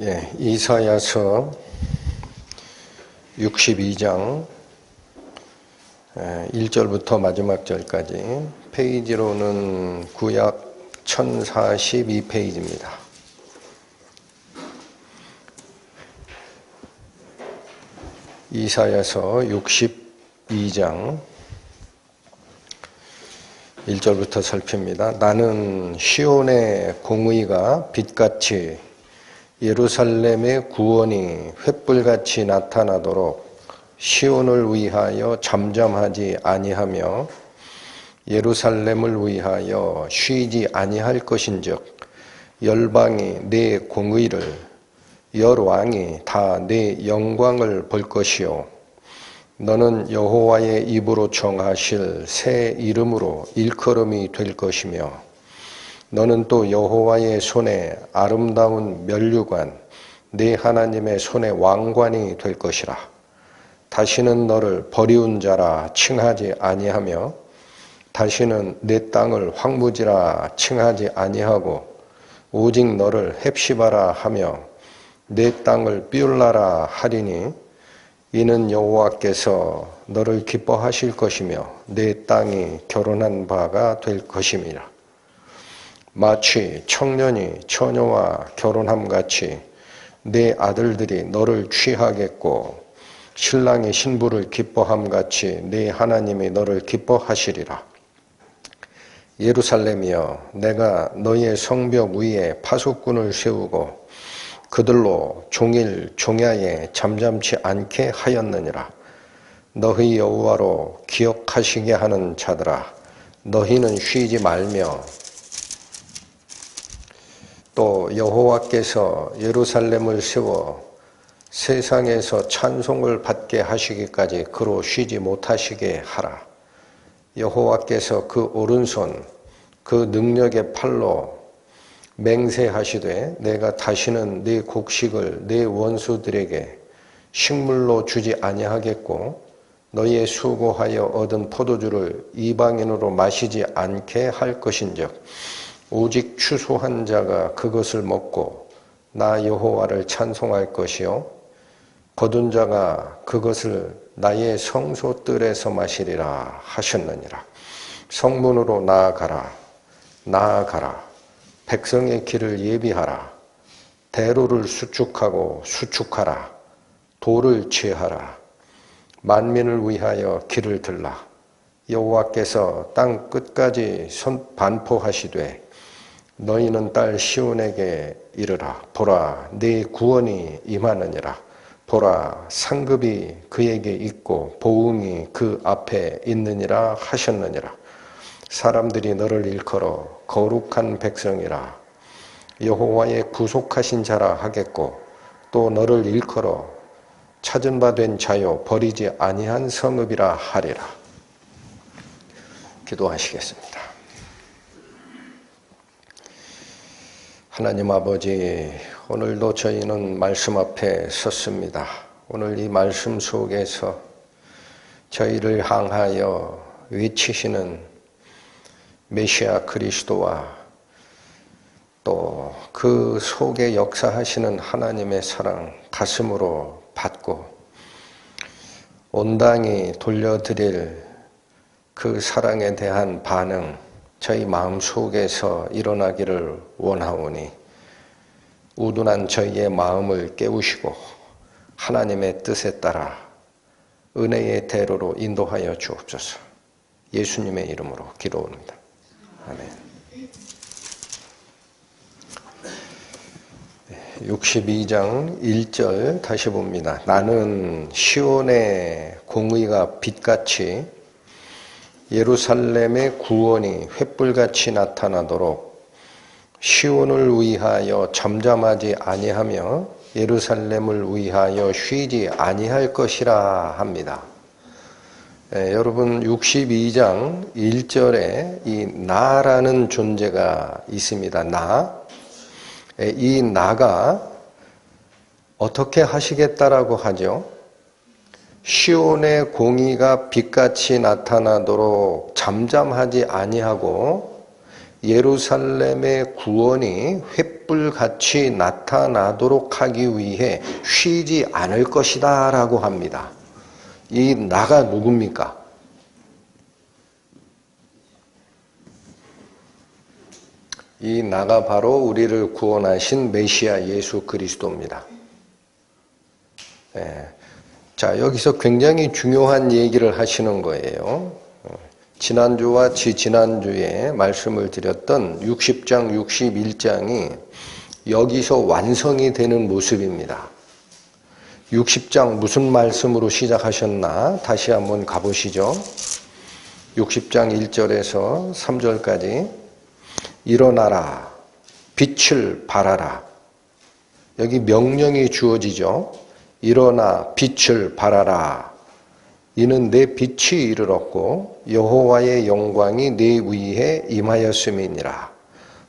이사야서 62장 1절부터 마지막 절까지 페이지로는 구약 1042페이지입니다. 이사야서 62장 1절부터 살핍니다. 나는 시온의 공의가 빛같이 예루살렘의 구원이 횃불같이 나타나도록 시온을 위하여 잠잠하지 아니하며 예루살렘을 위하여 쉬지 아니할 것인즉 열방이 내 공의를 열왕이 다 내 영광을 볼 것이요 너는 여호와의 입으로 정하실 새 이름으로 일컬음이 될 것이며 너는 또 여호와의 손에 아름다운 면류관 네 하나님의 손에 왕관이 될 것이라. 다시는 너를 버리운 자라 칭하지 아니하며 다시는 내 땅을 황무지라 칭하지 아니하고 오직 너를 헵시바라 하며 내 땅을 삐울라라 하리니 이는 여호와께서 너를 기뻐하실 것이며 내 땅이 결혼한 바가 될 것임이라. 마치 청년이 처녀와 결혼함같이 내 아들들이 너를 취하겠고 신랑이 신부를 기뻐함같이 내 하나님이 너를 기뻐하시리라. 예루살렘이여 내가 너희의 성벽 위에 파수꾼을 세우고 그들로 종일 종야에 잠잠치 않게 하였느니라. 너희 여호와로 기억하시게 하는 자들아 너희는 쉬지 말며 또 여호와께서 예루살렘을 세워 세상에서 찬송을 받게 하시기까지 그로 쉬지 못하시게 하라. 여호와께서 그 오른손 그 능력의 팔로 맹세하시되 내가 다시는 네 곡식을 네 원수들에게 식물로 주지 아니하겠고 너희의 수고하여 얻은 포도주를 이방인으로 마시지 않게 할 것인즉 오직 추수한 자가 그것을 먹고 나 여호와를 찬송할 것이요 거둔 자가 그것을 나의 성소뜰에서 마시리라 하셨느니라. 성문으로 나아가라 나아가라 백성의 길을 예비하라. 대로를 수축하고 수축하라. 돌을 취하라. 만민을 위하여 길을 들라. 여호와께서 땅 끝까지 반포하시되 너희는 딸 시온에게 이르라. 보라 네 구원이 임하느니라. 보라 상급이 그에게 있고 보응이 그 앞에 있느니라 하셨느니라. 사람들이 너를 일컬어 거룩한 백성이라 여호와의 구속하신 자라 하겠고 또 너를 일컬어 찾은 바 된 자요 버리지 아니한 성읍이라 하리라. 기도하시겠습니다. 하나님 아버지, 오늘도 저희는 말씀 앞에 섰습니다. 오늘 이 말씀 속에서 저희를 향하여 외치시는 메시아 그리스도와 또 그 속에 역사하시는 하나님의 사랑 가슴으로 받고 온당이 돌려드릴 그 사랑에 대한 반응 저희 마음 속에서 일어나기를 원하오니 우둔한 저희의 마음을 깨우시고 하나님의 뜻에 따라 은혜의 대로로 인도하여 주옵소서. 예수님의 이름으로 기도합니다. 아멘. 62장 1절 다시 봅니다. 나는 시온의 공의가 빛같이 예루살렘의 구원이 횃불같이 나타나도록 시온을 위하여 잠잠하지 아니하며 예루살렘을 위하여 쉬지 아니할 것이라 합니다. 여러분 62장 1절에 이 나라는 존재가 있습니다. 이 나가 어떻게 하시겠다라고 하죠? 시온의 공의가 빛같이 나타나도록 잠잠하지 아니하고 예루살렘의 구원이 횃불같이 나타나도록 하기 위해 쉬지 않을 것이다 라고 합니다. 이 나가 누굽니까? 이 나가 바로 우리를 구원하신 메시아 예수 그리스도입니다. 자, 여기서 굉장히 중요한 얘기를 하시는 거예요. 지난주와 지지난주에 말씀을 드렸던 60장, 61장이 여기서 완성이 되는 모습입니다. 60장 무슨 말씀으로 시작하셨나? 다시 한번 가보시죠. 60장 1절에서 3절까지 일어나라, 빛을 발하라. 여기 명령이 주어지죠. 일어나 빛을 발하라. 이는 내 빛이 이르렀고 여호와의 영광이 내 위에 임하였음이니라.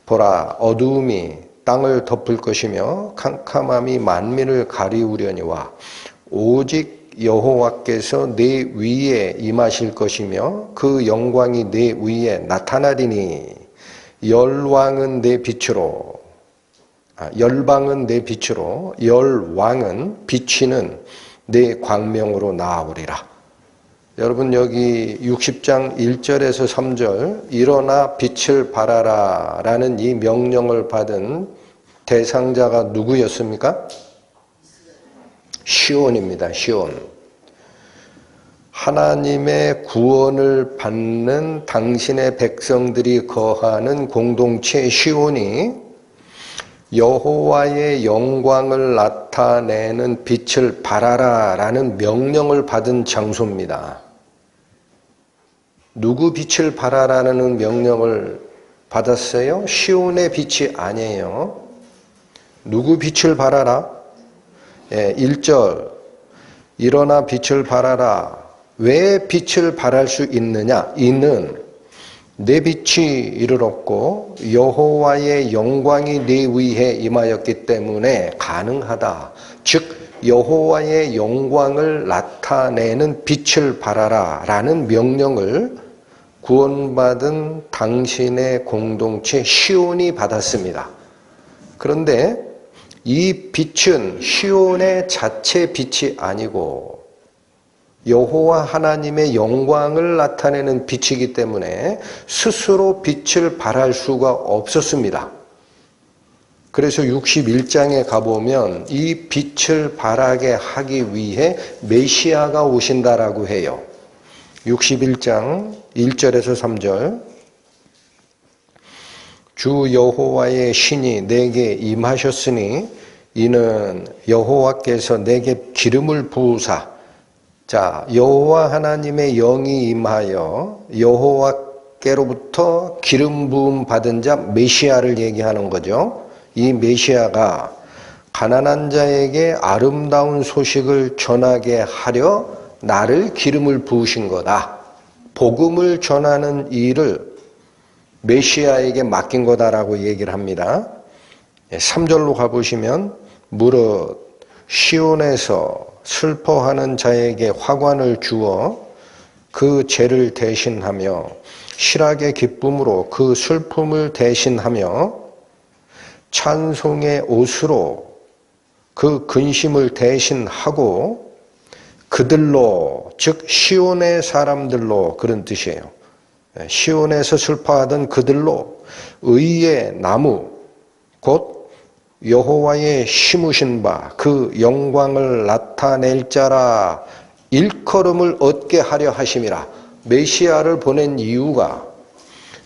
보라, 어두움이 땅을 덮을 것이며 캄캄함이 만민을 가리우려니와 오직 여호와께서 내 위에 임하실 것이며 그 영광이 내 위에 나타나리니 열방은 내 빛으로 열왕은 비치는 내 광명으로 나아오리라. 여러분 여기 60장 1절에서 3절 일어나 빛을 발하라 라는 이 명령을 받은 대상자가 누구였습니까? 시온입니다. 시온. 하나님의 구원을 받는 당신의 백성들이 거하는 공동체 시온이 여호와의 영광을 나타내는 빛을 발하라 라는 명령을 받은 장소입니다. 누구 빛을 발하라는 명령을 받았어요? 시온의 빛이 아니에요. 누구 빛을 발하라? 1절 일어나 빛을 발하라. 왜 빛을 발할 수 있느냐? 이는 내 빛이 이르렀고 여호와의 영광이 내 위에 임하였기 때문에 가능하다. 즉 여호와의 영광을 나타내는 빛을 발하라 라는 명령을 구원받은 당신의 공동체 시온이 받았습니다. 그런데 이 빛은 시온의 자체 빛이 아니고 여호와 하나님의 영광을 나타내는 빛이기 때문에 스스로 빛을 발할 수가 없었습니다. 그래서 61장에 가보면 이 빛을 발하게 하기 위해 메시아가 오신다라고 해요. 61장 1절에서 3절 주 여호와의 신이 내게 임하셨으니 이는 여호와께서 내게 기름을 부으사. 자, 여호와 하나님의 영이 임하여 여호와께로부터 기름 부음 받은 자 메시아를 얘기하는 거죠. 이 메시아가 가난한 자에게 아름다운 소식을 전하게 하려 나를 기름을 부으신 거다. 복음을 전하는 일을 메시아에게 맡긴 거다라고 얘기를 합니다. 3절로 가보시면 무릇 시온에서 슬퍼하는 자에게 화관을 주어 그 죄를 대신하며 실학의 기쁨으로 그 슬픔을 대신하며 찬송의 옷으로 그 근심을 대신하고 그들로 즉 시온의 사람들로 그런 뜻이에요. 시온에서 슬퍼하던 그들로 의의 나무 곧 여호와의 심으신 바 그 영광을 나타낼 자라 일컬음을 얻게 하려 하심이라. 메시아를 보낸 이유가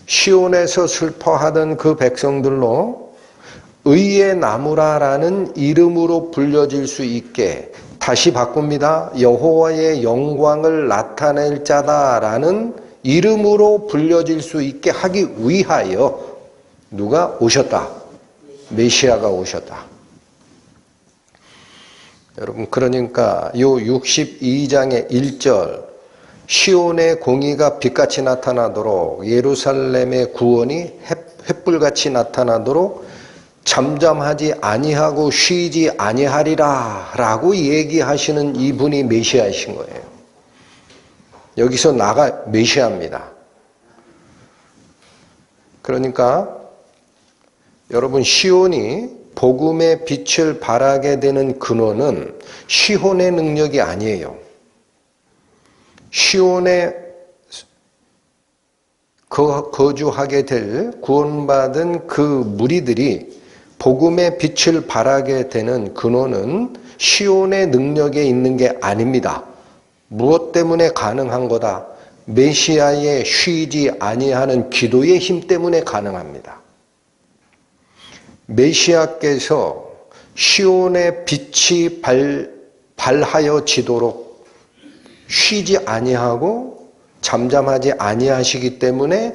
시온에서 슬퍼하던 그 백성들로 의의 나무라라는 이름으로 불려질 수 있게 다시 바꿉니다. 여호와의 영광을 나타낼 자다라는 이름으로 불려질 수 있게 하기 위하여 누가 오셨다? 메시아가 오셨다. 여러분 그러니까 요 62장의 1절 시온의 공의가 빛같이 나타나도록 예루살렘의 구원이 횃불같이 나타나도록 잠잠하지 아니하고 쉬지 아니하리라 라고 얘기하시는 이분이 메시아이신 거예요. 여기서 나가 메시아입니다. 그러니까 여러분, 시온이 복음의 빛을 발하게 되는 근원은 시온의 능력이 아니에요. 시온에 거주하게 될 구원받은 그 무리들이 복음의 빛을 발하게 되는 근원은 시온의 능력에 있는 게 아닙니다. 무엇 때문에 가능한 거다? 메시아에 쉬지 아니하는 기도의 힘 때문에 가능합니다. 메시아께서 시온의 빛이 발하여지도록 쉬지 아니하고 잠잠하지 아니하시기 때문에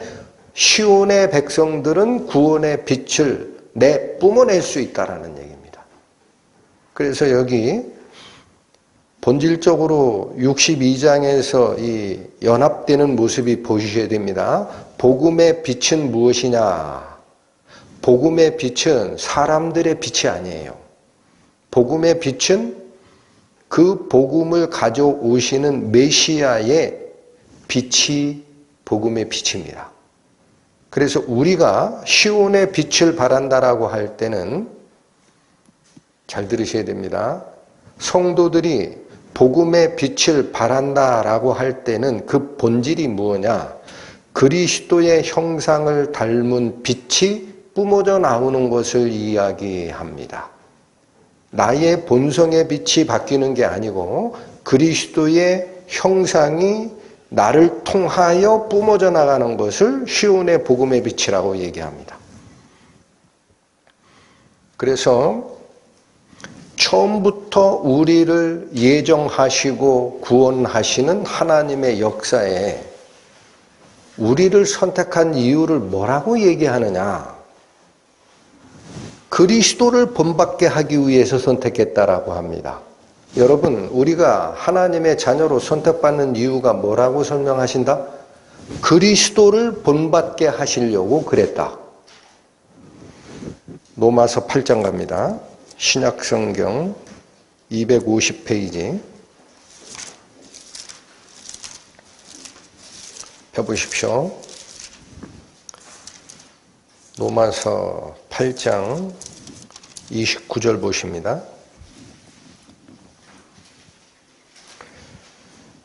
시온의 백성들은 구원의 빛을 뿜어낼 수 있다는 얘기입니다. 그래서 여기 본질적으로 62장에서 이 연합되는 모습이 보이셔야 됩니다. 복음의 빛은 무엇이냐? 복음의 빛은 사람들의 빛이 아니에요. 복음의 빛은 그 복음을 가져오시는 메시아의 빛이 복음의 빛입니다. 그래서 우리가 시온의 빛을 발한다라고 할 때는 잘 들으셔야 됩니다. 성도들이 복음의 빛을 발한다라고 할 때는 그 본질이 무엇이냐? 그리스도의 형상을 닮은 빛이 뿜어져 나오는 것을 이야기합니다. 나의 본성의 빛이 바뀌는 게 아니고 그리스도의 형상이 나를 통하여 뿜어져 나가는 것을 시온의 복음의 빛이라고 얘기합니다. 그래서 처음부터 우리를 예정하시고 구원하시는 하나님의 역사에 우리를 선택한 이유를 뭐라고 얘기하느냐? 그리스도를 본받게 하기 위해서 선택했다라고 합니다. 여러분, 우리가 하나님의 자녀로 선택받는 이유가 뭐라고 설명하신다? 그리스도를 본받게 하시려고 그랬다. 로마서 8장 갑니다. 신약성경 250페이지 펴보십시오. 로마서 8장 29절 보십니다.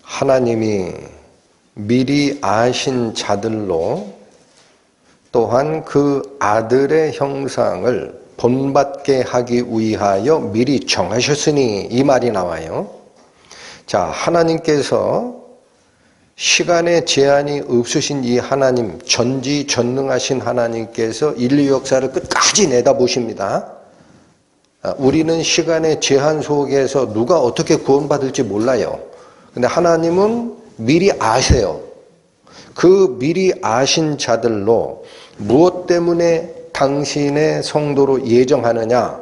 하나님이 미리 아신 자들로 또한 그 아들의 형상을 본받게 하기 위하여 미리 정하셨으니, 이 말이 나와요. 자, 하나님께서 시간의 제한이 없으신 이 하나님, 전지전능하신 하나님께서 인류 역사를 끝까지 내다보십니다. 우리는 시간의 제한 속에서 누가 어떻게 구원받을지 몰라요. 근데 하나님은 미리 아세요. 그 미리 아신 자들로 무엇 때문에 당신의 성도로 예정하느냐?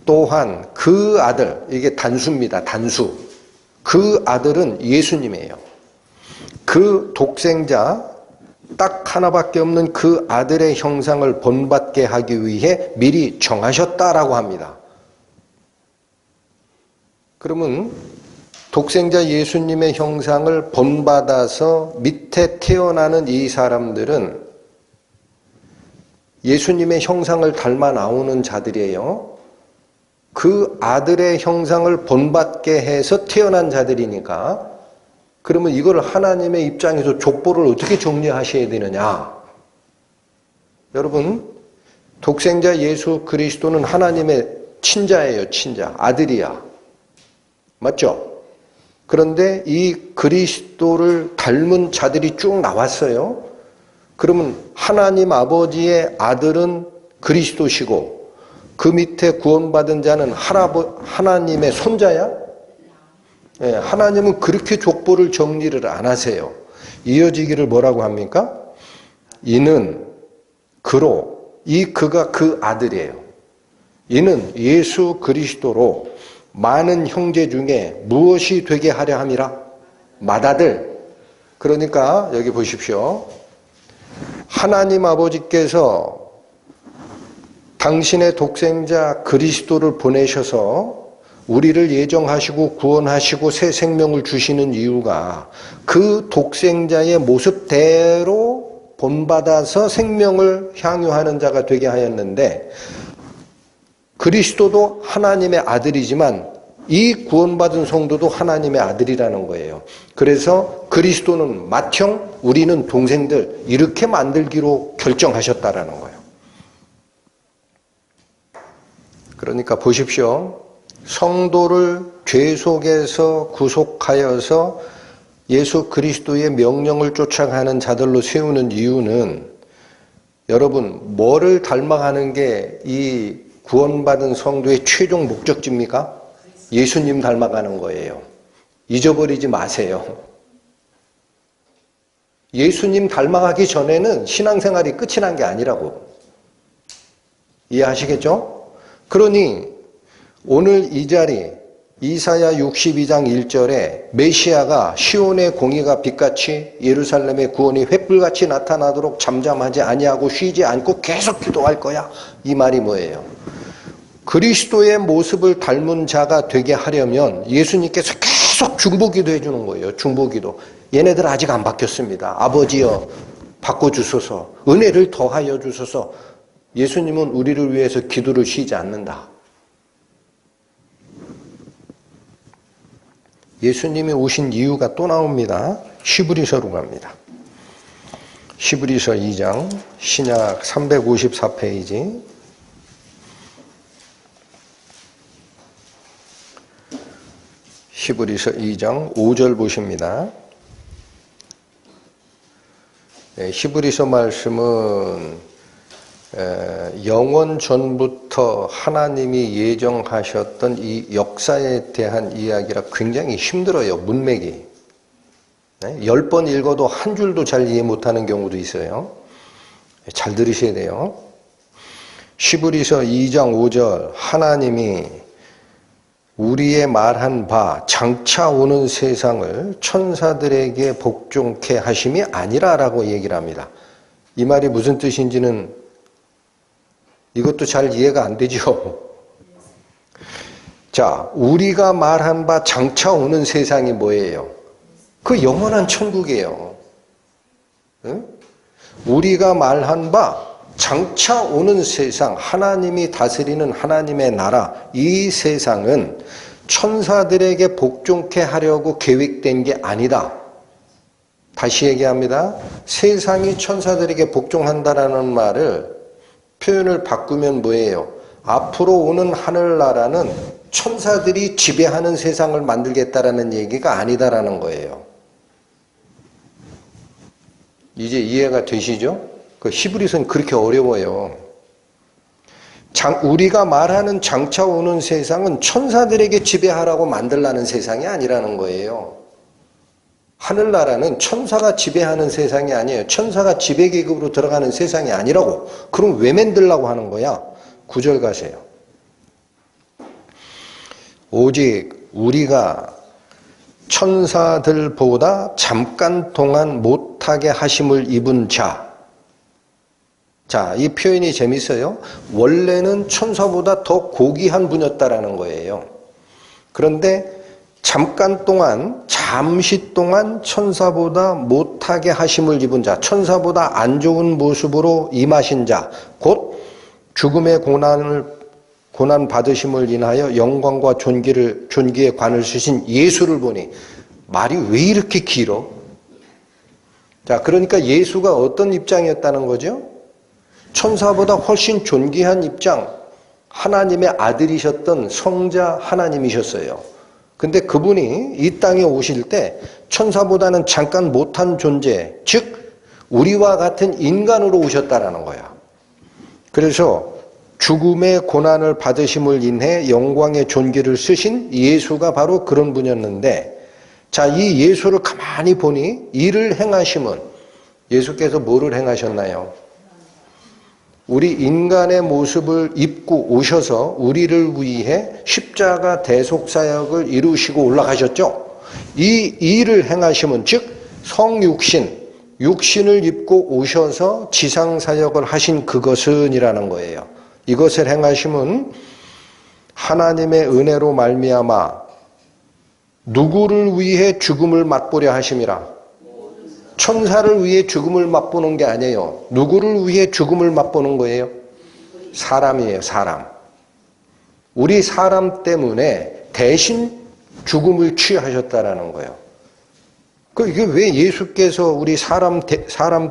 또한 그 아들, 이게 단수입니다. 단수. 그 아들은 예수님이에요. 그 독생자, 딱 하나밖에 없는 그 아들의 형상을 본받게 하기 위해 미리 정하셨다라고 합니다. 그러면 독생자 예수님의 형상을 본받아서 밑에 태어나는 이 사람들은 예수님의 형상을 닮아 나오는 자들이에요. 그 아들의 형상을 본받게 해서 태어난 자들이니까, 그러면 이걸 하나님의 입장에서 족보를 어떻게 정리하셔야 되느냐? 여러분, 독생자 예수 그리스도는 하나님의 친자예요. 친자. 아들이야. 맞죠? 그런데 이 그리스도를 닮은 자들이 쭉 나왔어요. 그러면 하나님 아버지의 아들은 그리스도시고 그 밑에 구원받은 자는 하나님의 손자야? 네, 하나님은 그렇게 족보를 정리를 안 하세요. 이어지기를 뭐라고 합니까? 이는 그로, 그가 그 아들이에요. 이는 예수 그리스도로 많은 형제 중에 무엇이 되게 하려 함이라? 맏아들. 그러니까 여기 보십시오. 하나님 아버지께서 당신의 독생자 그리스도를 보내셔서 우리를 예정하시고 구원하시고 새 생명을 주시는 이유가 그 독생자의 모습대로 본받아서 생명을 향유하는 자가 되게 하였는데, 그리스도도 하나님의 아들이지만 이 구원받은 성도도 하나님의 아들이라는 거예요. 그래서 그리스도는 맏형, 우리는 동생들, 이렇게 만들기로 결정하셨다라는 거예요. 그러니까 보십시오. 성도를 죄 속에서 구속하여서 예수 그리스도의 명령을 쫓아가는 자들로 세우는 이유는, 여러분, 뭐를 닮아가는 게 이 구원받은 성도의 최종 목적지입니까? 예수님 닮아가는 거예요. 잊어버리지 마세요. 예수님 닮아가기 전에는 신앙생활이 끝이 난 게 아니라고. 이해하시겠죠? 그러니 오늘 이 자리 이사야 62장 1절에 메시아가 시온의 공의가 빛같이 예루살렘의 구원이 횃불같이 나타나도록 잠잠하지 아니하고 쉬지 않고 계속 기도할 거야. 이 말이 뭐예요? 그리스도의 모습을 닮은 자가 되게 하려면 예수님께서 계속 중보기도 해주는 거예요. 중보기도. 얘네들 아직 안 바뀌었습니다. 아버지여 바꿔주소서. 은혜를 더하여 주소서. 예수님은 우리를 위해서 기도를 쉬지 않는다. 예수님이 오신 이유가 또 나옵니다. 히브리서로 갑니다. 히브리서 2장 신약 354페이지 히브리서 2장 5절 보십니다. 히브리서 말씀은 영원 전부터 하나님이 예정하셨던 이 역사에 대한 이야기라 굉장히 힘들어요. 문맥이. 10번 읽어도 한 줄도 잘 이해 못하는 경우도 있어요. 잘 들으셔야 돼요. 히브리서 2장 5절 하나님이 우리의 말한 바 장차 오는 세상을 천사들에게 복종케 하심이 아니라라고 얘기를 합니다. 이 말이 무슨 뜻인지는 이것도 잘 이해가 안 되죠. 자, 우리가 말한 바 장차 오는 세상이 뭐예요? 그 영원한 천국이에요. 응? 우리가 말한 바 장차 오는 세상, 하나님이 다스리는 하나님의 나라, 이 세상은 천사들에게 복종케 하려고 계획된 게 아니다. 다시 얘기합니다. 세상이 천사들에게 복종한다라는 말을 표현을 바꾸면 뭐예요? 앞으로 오는 하늘나라는 천사들이 지배하는 세상을 만들겠다라는 얘기가 아니다라는 거예요. 이제 이해가 되시죠? 그 히브리서는 그렇게 어려워요. 우리가 말하는 장차 오는 세상은 천사들에게 지배하라고 만들라는 세상이 아니라는 거예요. 하늘나라는 천사가 지배하는 세상이 아니에요. 천사가 지배계급으로 들어가는 세상이 아니라고. 그럼 왜 만들라고 하는 거야? 9절 가세요. 오직 우리가 천사들보다 잠깐 동안 못하게 하심을 입은 자. 자, 이 표현이 재밌어요. 원래는 천사보다 더 고귀한 분이었다라는 거예요. 그런데 잠깐 동안, 잠시 동안 천사보다 못하게 하심을 입은 자, 천사보다 안 좋은 모습으로 임하신 자, 곧 죽음의 고난 받으심을 인하여 영광과 존귀에 관을 쓰신 예수를 보니, 말이 왜 이렇게 길어? 자, 그러니까 예수가 어떤 입장이었다는 거죠? 천사보다 훨씬 존귀한 입장, 하나님의 아들이셨던 성자 하나님이셨어요. 근데 그분이 이 땅에 오실 때 천사보다는 잠깐 못한 존재, 즉 우리와 같은 인간으로 오셨다라는 거야. 그래서 죽음의 고난을 받으심을 인해 영광의 존귀를 쓰신 예수가 바로 그런 분이었는데, 자, 이 예수를 가만히 보니 이를 행하심은, 예수께서 뭐를 행하셨나요? 우리 인간의 모습을 입고 오셔서 우리를 위해 십자가 대속사역을 이루시고 올라가셨죠. 이 일을 행하심은, 즉 성육신, 육신을 입고 오셔서 지상사역을 하신 그것은 이라는 거예요. 이것을 행하심은 하나님의 은혜로 말미암아 누구를 위해 죽음을 맛보려 하심이라? 천사를 위해 죽음을 맛보는 게 아니에요. 누구를 위해 죽음을 맛보는 거예요? 사람이에요, 사람. 우리 사람 때문에 대신 죽음을 취하셨다라는 거예요. 이게 왜 예수께서 우리 사람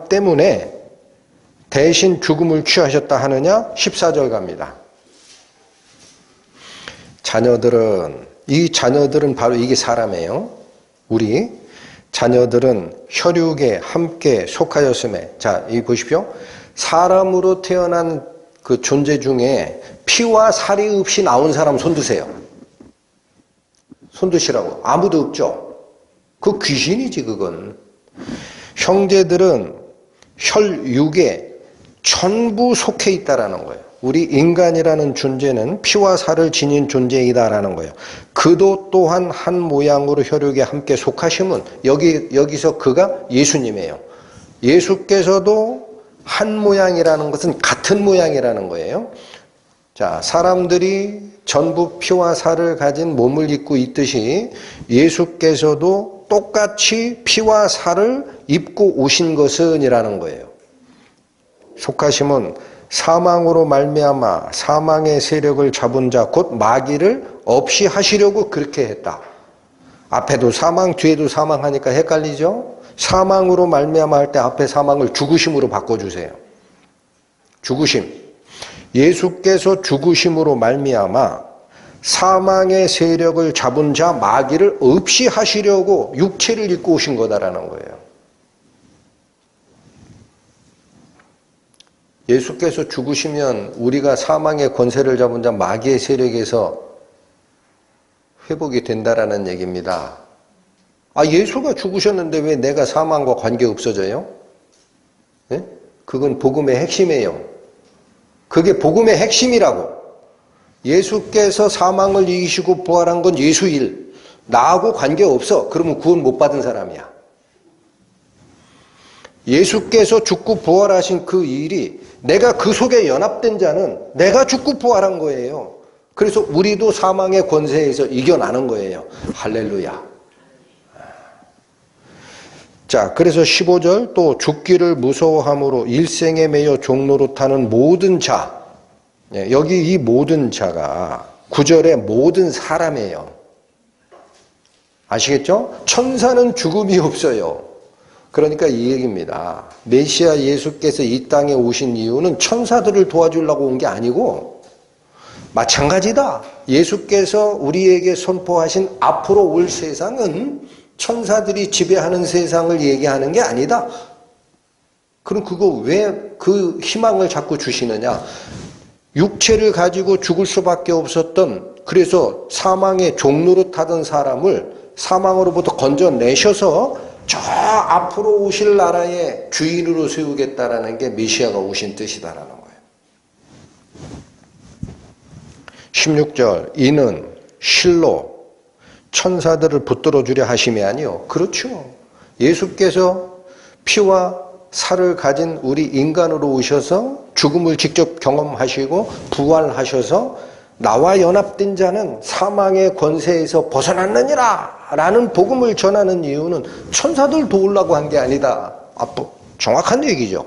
때문에 대신 죽음을 취하셨다 하느냐? 14절 갑니다. 이 자녀들은 바로 이게 사람이에요. 우리 자녀들은 혈육에 함께 속하였음에. 자, 이 보십시오. 사람으로 태어난 그 존재 중에 피와 살이 없이 나온 사람 손 드세요. 손 드시라고. 아무도 없죠. 그 귀신이지, 그건. 형제들은 혈육에 전부 속해 있다라는 거예요. 우리 인간이라는 존재는 피와 살을 지닌 존재이다라는 거예요. 그도 또한 한 모양으로 혈육에 함께 속하심은 여기서 그가 예수님이에요. 예수께서도 한 모양이라는 것은 같은 모양이라는 거예요. 자, 사람들이 전부 피와 살을 가진 몸을 입고 있듯이 예수께서도 똑같이 피와 살을 입고 오신 것은 이라는 거예요. 속하심은 사망으로 말미암아 사망의 세력을 잡은 자 곧 마귀를 없이 하시려고 그렇게 했다. 앞에도 사망 뒤에도 사망하니까 헷갈리죠? 사망으로 말미암아 할 때 앞에 사망을 죽으심으로 바꿔주세요. 죽으심. 예수께서 죽으심으로 말미암아 사망의 세력을 잡은 자 마귀를 없이 하시려고 육체를 입고 오신 거다라는 거예요. 예수께서 죽으시면 우리가 사망의 권세를 잡은 자 마귀의 세력에서 회복이 된다라는 얘기입니다. 아, 예수가 죽으셨는데 왜 내가 사망과 관계 없어져요? 네? 그건 복음의 핵심이에요. 그게 복음의 핵심이라고. 예수께서 사망을 이기시고 부활한 건 예수 일. 나하고 관계 없어. 그러면 구원 못 받은 사람이야. 예수께서 죽고 부활하신 그 일이 내가 그 속에 연합된 자는 내가 죽고 부활한 거예요. 그래서 우리도 사망의 권세에서 이겨나는 거예요. 할렐루야. 자, 그래서 15절 또 죽기를 무서워함으로 일생에 매여 종노릇하는 모든 자. 여기 이 모든 자가 9절에 모든 사람이에요. 아시겠죠? 천사는 죽음이 없어요. 그러니까 이 얘기입니다. 메시아 예수께서 이 땅에 오신 이유는 천사들을 도와주려고 온 게 아니고 마찬가지다. 예수께서 우리에게 선포하신 앞으로 올 세상은 천사들이 지배하는 세상을 얘기하는 게 아니다. 그럼 그거 왜 그 희망을 자꾸 주시느냐? 육체를 가지고 죽을 수밖에 없었던, 그래서 사망의 종노릇하던 사람을 사망으로부터 건져내셔서 저 앞으로 오실 나라의 주인으로 세우겠다라는 게 메시아가 오신 뜻이다라는 거예요. 16절 이는 실로 천사들을 붙들어 주려 하심이 아니요. 그렇죠. 예수께서 피와 살을 가진 우리 인간으로 오셔서 죽음을 직접 경험하시고 부활하셔서 나와 연합된 자는 사망의 권세에서 벗어났느니라 라는 복음을 전하는 이유는 천사들 도우려고 한 게 아니다. 정확한 얘기죠.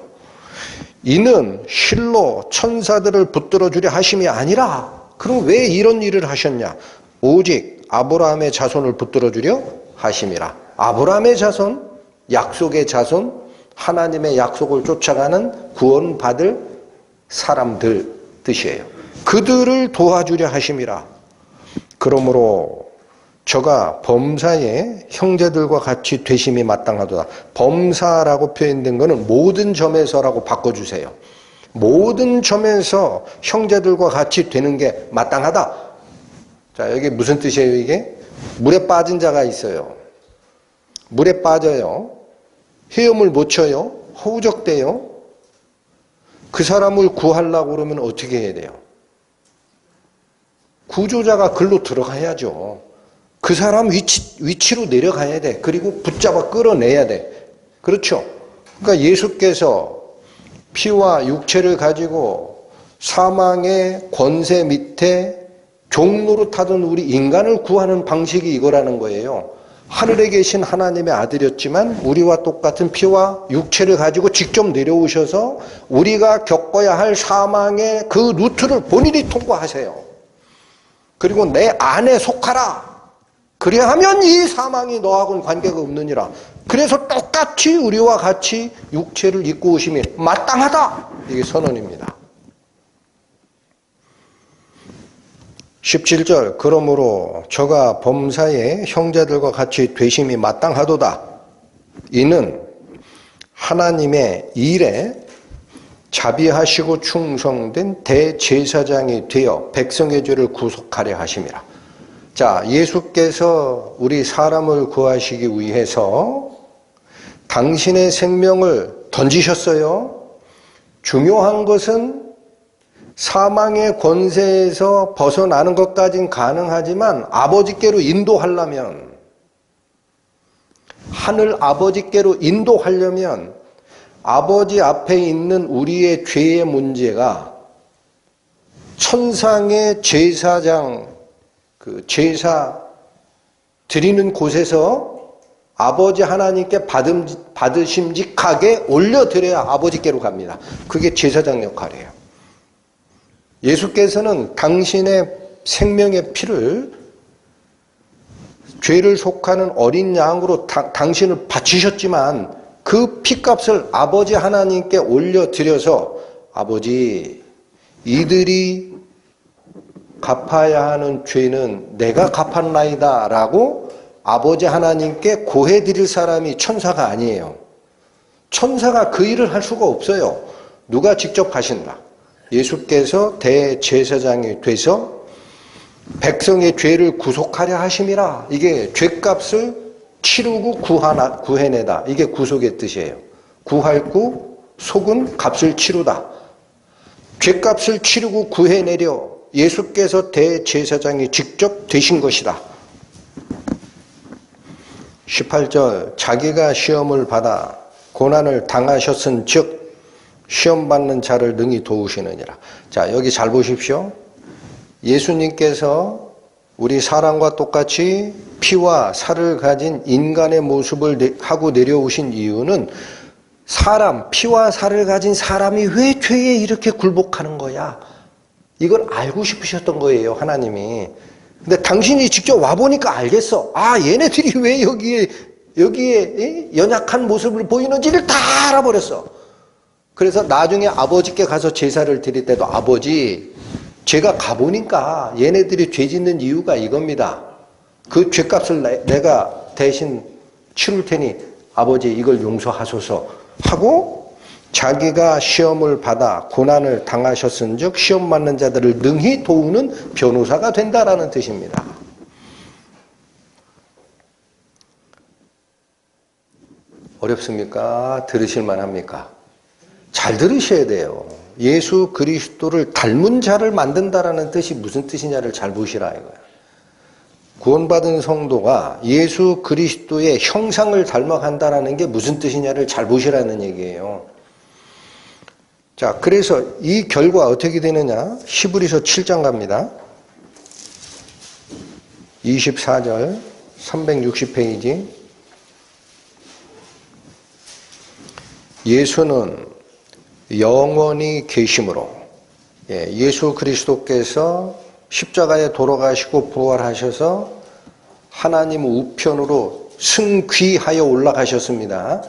이는 실로 천사들을 붙들어 주려 하심이 아니라, 그럼 왜 이런 일을 하셨냐? 오직 아브라함의 자손을 붙들어 주려 하심이라. 아브라함의 자손, 약속의 자손, 하나님의 약속을 쫓아가는 구원받을 사람들 뜻이에요. 그들을 도와주려 하심이라. 그러므로 저가 범사의 형제들과 같이 되심이 마땅하도다. 범사라고 표현된 것은 모든 점에서라고 바꿔주세요. 모든 점에서 형제들과 같이 되는 게 마땅하다. 자, 여기 무슨 뜻이에요, 이게? 물에 빠진 자가 있어요. 물에 빠져요. 헤엄을 못 쳐요. 허우적대요. 그 사람을 구하려고 그러면 어떻게 해야 돼요? 구조자가 글로 들어가야죠. 그 사람 위치로 내려가야 돼. 그리고 붙잡아 끌어내야 돼. 그렇죠? 그러니까 예수께서 피와 육체를 가지고 사망의 권세 밑에 종로로 타던 우리 인간을 구하는 방식이 이거라는 거예요. 하늘에 계신 하나님의 아들이었지만 우리와 똑같은 피와 육체를 가지고 직접 내려오셔서 우리가 겪어야 할 사망의 그 루트를 본인이 통과하세요. 그리고 내 안에 속하라. 그리하면 이 사망이 너하고는 관계가 없느니라. 그래서 똑같이 우리와 같이 육체를 입고 오심이 마땅하다. 이게 선언입니다. 17절 그러므로 저가 범사의 형제들과 같이 되심이 마땅하도다. 이는 하나님의 일에 자비하시고 충성된 대제사장이 되어 백성의 죄를 구속하려 하심이라. 자, 예수께서 우리 사람을 구하시기 위해서 당신의 생명을 던지셨어요. 중요한 것은 사망의 권세에서 벗어나는 것까지는 가능하지만 아버지께로 인도하려면, 하늘 아버지께로 인도하려면 아버지 앞에 있는 우리의 죄의 문제가 천상의 제사장, 그 제사 드리는 곳에서 아버지 하나님께 받으심직하게 올려드려야 아버지께로 갑니다. 그게 제사장 역할이에요. 예수께서는 당신의 생명의 피를 죄를 속하는 어린 양으로 당신을 바치셨지만 그 피값을 아버지 하나님께 올려드려서 아버지, 이들이 갚아야 하는 죄는 내가 갚았나이다 라고 아버지 하나님께 고해드릴 사람이 천사가 아니에요. 천사가 그 일을 할 수가 없어요. 누가 직접 하신다. 예수께서 대제사장이 돼서 백성의 죄를 구속하려 하심이라. 이게 죄값을 치르고 구해내다. 이게 구속의 뜻이에요. 구할구, 속은 값을 치르다. 죄값을 치르고 구해내려 예수께서 대제사장이 직접 되신 것이다. 18절 자기가 시험을 받아 고난을 당하셨은 즉 시험 받는 자를 능히 도우시느니라. 자, 여기 잘 보십시오. 예수님께서 우리 사람과 똑같이 피와 살을 가진 인간의 모습을 하고 내려오신 이유는 사람, 피와 살을 가진 사람이 왜 죄에 이렇게 굴복하는 거야? 이걸 알고 싶으셨던 거예요, 하나님이. 근데 당신이 직접 와보니까 알겠어. 아, 얘네들이 왜 여기에 연약한 모습을 보이는지를 다 알아버렸어. 그래서 나중에 아버지께 가서 제사를 드릴 때도 아버지, 제가 가보니까 얘네들이 죄 짓는 이유가 이겁니다. 그 죄값을 내가 대신 치를 테니 아버지 이걸 용서하소서 하고 자기가 시험을 받아 고난을 당하셨은 즉 시험 받는 자들을 능히 도우는 변호사가 된다라는 뜻입니다. 어렵습니까? 들으실 만합니까? 잘 들으셔야 돼요. 예수 그리스도를 닮은 자를 만든다라는 뜻이 무슨 뜻이냐를 잘 보시라 이거예요. 구원받은 성도가 예수 그리스도의 형상을 닮아간다라는 게 무슨 뜻이냐를 잘 보시라는 얘기예요. 자, 그래서 이 결과 어떻게 되느냐? 히브리서 7장 갑니다. 24절 360페이지. 예수는 영원히 계심으로, 예수 그리스도께서 십자가에 돌아가시고 부활하셔서 하나님 우편으로 승귀하여 올라가셨습니다.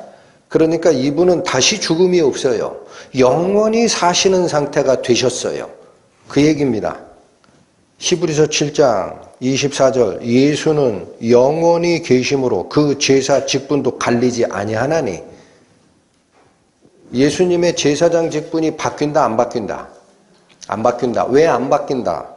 그러니까 이분은 다시 죽음이 없어요. 영원히 사시는 상태가 되셨어요. 그 얘기입니다. 히브리서 7장 24절 예수는 영원히 계심으로 그 제사 직분도 갈리지 아니하나니. 예수님의 제사장 직분이 바뀐다 안 바뀐다? 안 바뀐다. 왜 안 바뀐다?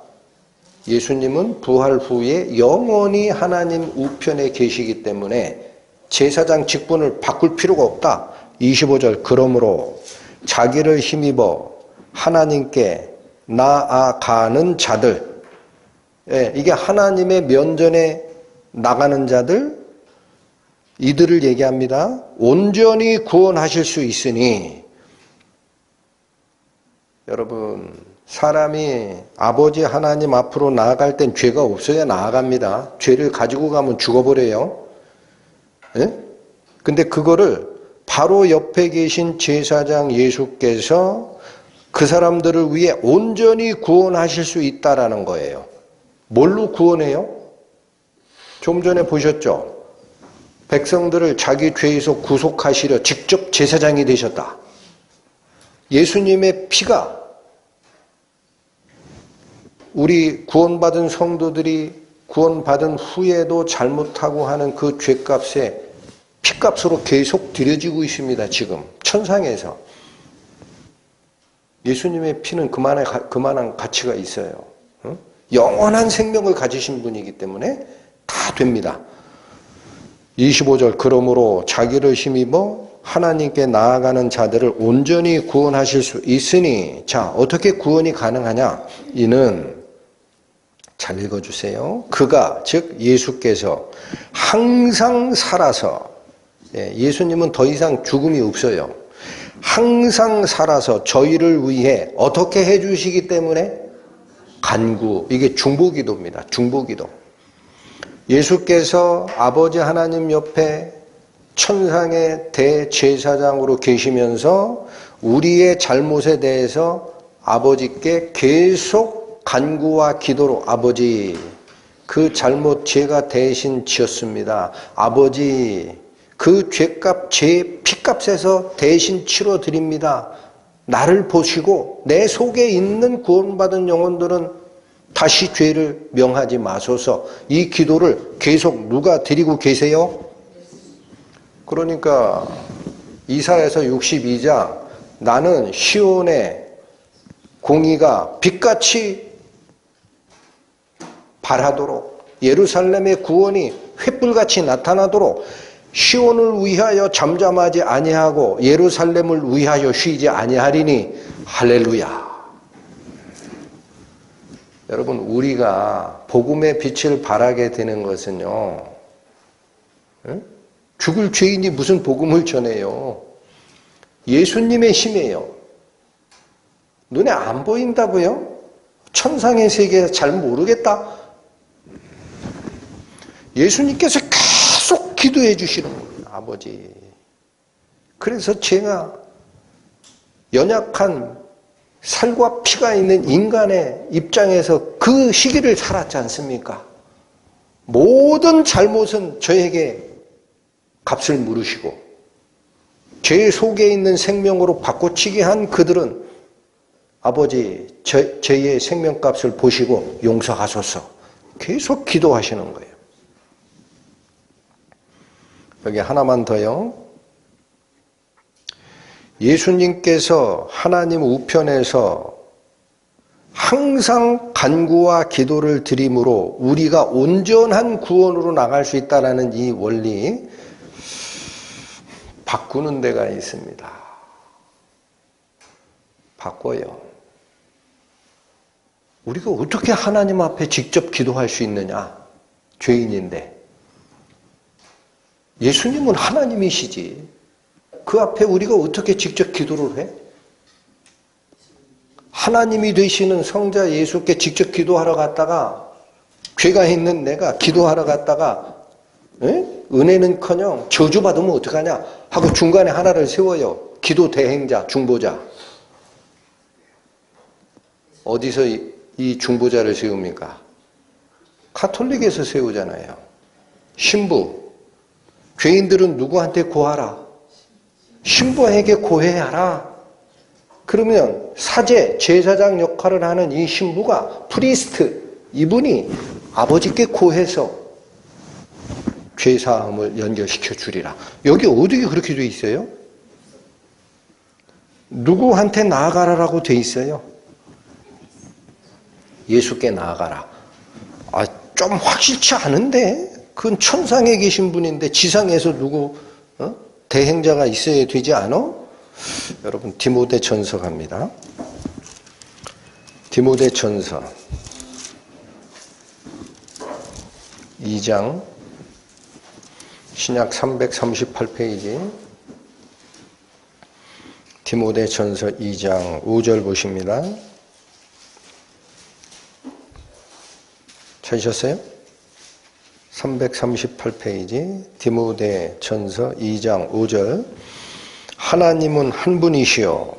예수님은 부활 후에 영원히 하나님 우편에 계시기 때문에 제사장 직분을 바꿀 필요가 없다. 25절 그러므로 자기를 힘입어 하나님께 나아가는 자들, 이게 하나님의 면전에 나가는 자들, 이들을 얘기합니다. 온전히 구원하실 수 있으니. 여러분, 사람이 아버지 하나님 앞으로 나아갈 땐 죄가 없어야 나아갑니다. 죄를 가지고 가면 죽어버려요. 예? 근데 그거를 바로 옆에 계신 제사장 예수께서 그 사람들을 위해 온전히 구원하실 수 있다라는 거예요. 뭘로 구원해요? 좀 전에 보셨죠? 백성들을 자기 죄에서 구속하시려 직접 제사장이 되셨다. 예수님의 피가 우리 구원받은 성도들이 구원받은 후에도 잘못하고 하는 그 죄값에 피값으로 계속 들여지고 있습니다. 지금 천상에서. 예수님의 피는 그만한 가치가 있어요. 영원한 생명을 가지신 분이기 때문에 다 됩니다. 25절 그러므로 자기를 힘입어 하나님께 나아가는 자들을 온전히 구원하실 수 있으니 자 어떻게 구원이 가능하냐? 이는 잘 읽어주세요. 그가 즉 예수께서 항상 살아서 예수님은 더 이상 죽음이 없어요. 항상 살아서 저희를 위해 어떻게 해주시기 때문에 간구 이게 중보기도입니다. 중보기도. 예수께서 아버지 하나님 옆에 천상의 대제사장으로 계시면서 우리의 잘못에 대해서 아버지께 계속 간구와 기도로 아버지 그 잘못 제가 대신 지었습니다. 아버지 그 죄값 제 피값에서 대신 치러드립니다. 나를 보시고 내 속에 있는 구원받은 영혼들은 다시 죄를 명하지 마소서. 이 기도를 계속 누가 드리고 계세요? 그러니까 이사야서 62장 나는 시온의 공의가 빛같이 발하도록 예루살렘의 구원이 횃불같이 나타나도록 시온을 위하여 잠잠하지 아니하고 예루살렘을 위하여 쉬지 아니하리니 할렐루야. 여러분 우리가 복음의 빛을 발하게 되는 것은요 죽을 죄인이 무슨 복음을 전해요. 예수님의 힘이에요. 눈에 안 보인다고요? 천상의 세계에서 잘 모르겠다? 예수님께서 계속 기도해 주시는 거예요. 아버지. 그래서 제가 연약한 살과 피가 있는 인간의 입장에서 그 시기를 살았지 않습니까? 모든 잘못은 저에게 값을 물으시고 죄 속에 있는 생명으로 바꿔치기 한 그들은 아버지 저의 생명값을 보시고 용서하소서 계속 기도하시는 거예요. 여기 하나만 더요. 예수님께서 하나님 우편에서 항상 간구와 기도를 드림으로 우리가 온전한 구원으로 나갈 수 있다는 이 원리 바꾸는 데가 있습니다. 바꿔요. 우리가 어떻게 하나님 앞에 직접 기도할 수 있느냐? 죄인인데. 예수님은 하나님이시지. 그 앞에 우리가 어떻게 직접 기도를 해? 하나님이 되시는 성자 예수께 직접 기도하러 갔다가 죄가 있는 내가 기도하러 갔다가 은혜는커녕 저주받으면 어떡하냐 하고 중간에 하나를 세워요. 기도 대행자, 중보자. 어디서 이 중보자를 세웁니까? 가톨릭에서 세우잖아요. 신부. 죄인들은 누구한테 고하라? 신부에게 고해하라. 그러면 사제, 제사장 역할을 하는 이 신부가 프리스트, 이분이 아버지께 고해서 죄사함을 연결시켜 주리라. 여기 어디에 그렇게 돼 있어요? 누구한테 나아가라라고 돼 있어요? 예수께 나아가라. 좀 확실치 않은데? 그건 천상에 계신 분인데 지상에서 누구 대행자가 있어야 되지 않아? 여러분 디모데전서 갑니다. 디모데전서 2장 신약 338페이지 디모데전서 2장 5절 보십니다. 찾으셨어요? 338페이지 디모데전서 2장 5절. 하나님은 한 분이시요.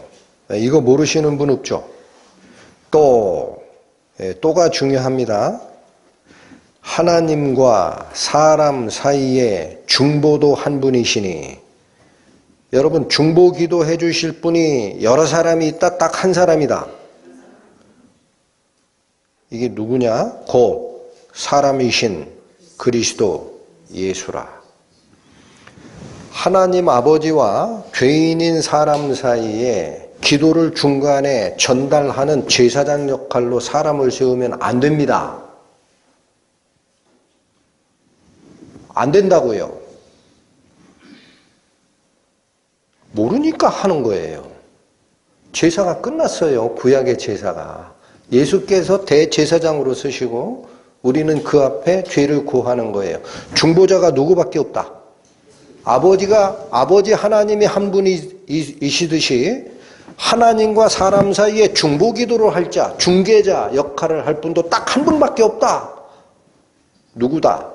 이거 모르시는 분 없죠? 또가 중요합니다. 하나님과 사람 사이에 중보도 한 분이시니, 여러분 중보 기도 해주실 분이 여러 사람이 있다, 딱 한 사람이다. 이게 누구냐? 곧 사람이신 그리스도 예수라. 하나님 아버지와 죄인인 사람 사이에 기도를 중간에 전달하는 제사장 역할로 사람을 세우면 안 됩니다. 안 된다고요. 모르니까 하는 거예요. 제사가 끝났어요. 구약의 제사가. 예수께서 대제사장으로 서시고 우리는 그 앞에 죄를 고하는 거예요. 중보자가 누구밖에 없다. 아버지 하나님이 한 분이시듯이 하나님과 사람 사이에 중보 기도를 할 자, 중개자 역할을 할 분도 딱 한 분밖에 없다. 누구다?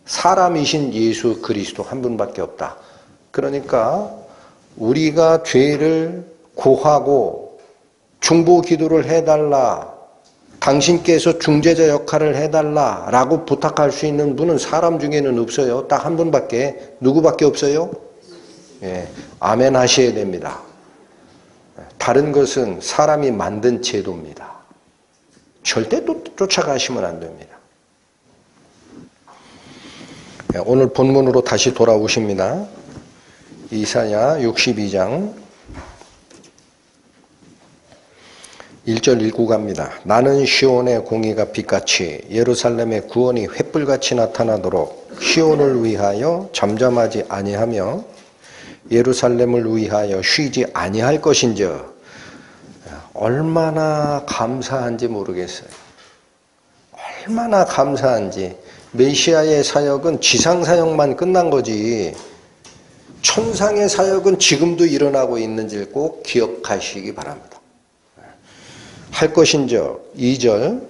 사람이신 예수 그리스도 한 분밖에 없다. 그러니까 우리가 죄를 고하고 중보 기도를 해달라, 당신께서 중재자 역할을 해달라라고 부탁할 수 있는 분은 사람 중에는 없어요. 딱 한 분밖에. 누구밖에 없어요? 예, 아멘 하셔야 됩니다. 다른 것은 사람이 만든 제도입니다. 절대 쫓아가시면 안 됩니다. 예, 오늘 본문으로 다시 돌아오십니다. 이사야 62장 1절 읽고 갑니다. 나는 시온의 공의가 빛같이 예루살렘의 구원이 횃불같이 나타나도록 시온을 위하여 잠잠하지 아니하며 예루살렘을 위하여 쉬지 아니할 것인저. 얼마나 감사한지 모르겠어요. 얼마나 감사한지. 메시아의 사역은 지상 사역만 끝난 거지 천상의 사역은 지금도 일어나고 있는지를 꼭 기억하시기 바랍니다. 할 것인저 2절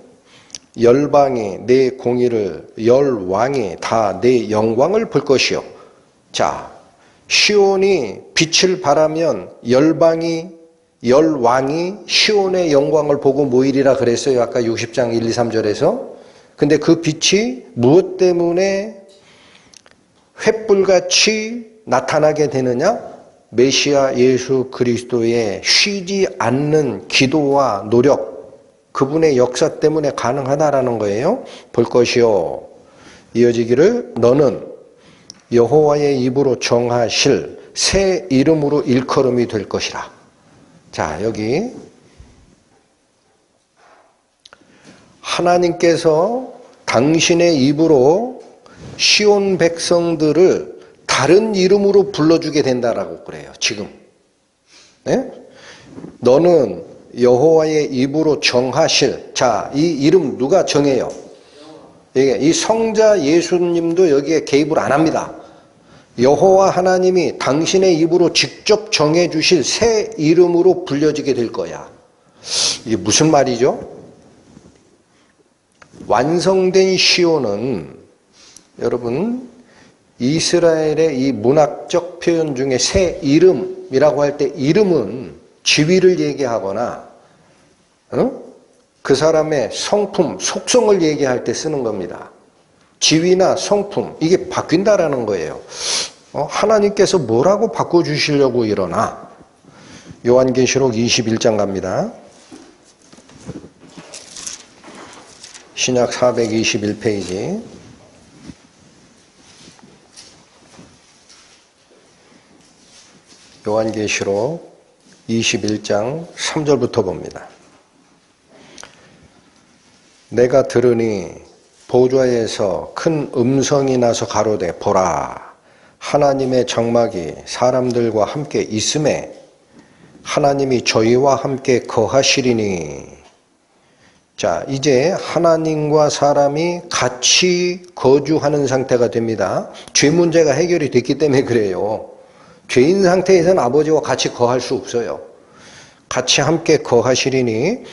열방이 내 공의를 열왕이 다 내 영광을 볼 것이요. 자, 시온이 빛을 발하면 열왕이 시온의 영광을 보고 모이리라 그랬어요. 아까 60장 1, 2, 3절에서. 근데 그 빛이 무엇 때문에 횃불같이 나타나게 되느냐? 메시아 예수 그리스도의 쉬지 않는 기도와 노력, 그분의 역사 때문에 가능하다라는 거예요. 볼 것이요. 이어지기를 너는 여호와의 입으로 정하실 새 이름으로 일컬음이 될 것이라. 자, 여기 하나님께서 당신의 입으로 시온 백성들을 다른 이름으로 불러주게 된다라고 그래요. 지금. 네? 너는 여호와의 입으로 정하실. 자, 이 이름 누가 정해요? 이 성자 예수님도 여기에 개입을 안 합니다. 여호와 하나님이 당신의 입으로 직접 정해주실 새 이름으로 불려지게 될 거야. 이게 무슨 말이죠? 완성된 시온은 여러분 이스라엘의 이 문학적 표현 중에 새 이름이라고 할 때 이름은 지위를 얘기하거나 그 사람의 성품, 속성을 얘기할 때 쓰는 겁니다. 지위나 성품, 이게 바뀐다라는 거예요. 하나님께서 뭐라고 바꿔주시려고 이러나? 요한계시록 21장 갑니다. 신약 421페이지. 요한계시록 21장 3절부터 봅니다. 내가 들으니 보좌에서 큰 음성이 나서 가로되 보라 하나님의 장막이 사람들과 함께 있음에 하나님이 저희와 함께 거하시리니. 자, 이제 하나님과 사람이 같이 거주하는 상태가 됩니다. 죄 문제가 해결이 됐기 때문에 그래요. 죄인 상태에서는 아버지와 같이 거할 수 없어요. 같이 함께 거하시리니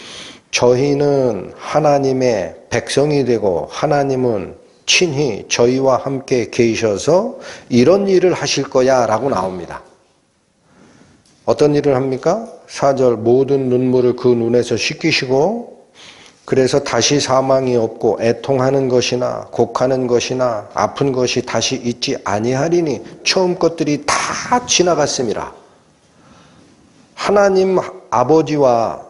저희는 하나님의 백성이 되고 하나님은 친히 저희와 함께 계셔서 이런 일을 하실 거야 라고 나옵니다. 어떤 일을 합니까? 4절 모든 눈물을 그 눈에서 씻기시고 그래서 다시 사망이 없고 애통하는 것이나 곡하는 것이나 아픈 것이 다시 있지 아니하리니 처음 것들이 다 지나갔습니다. 하나님 아버지와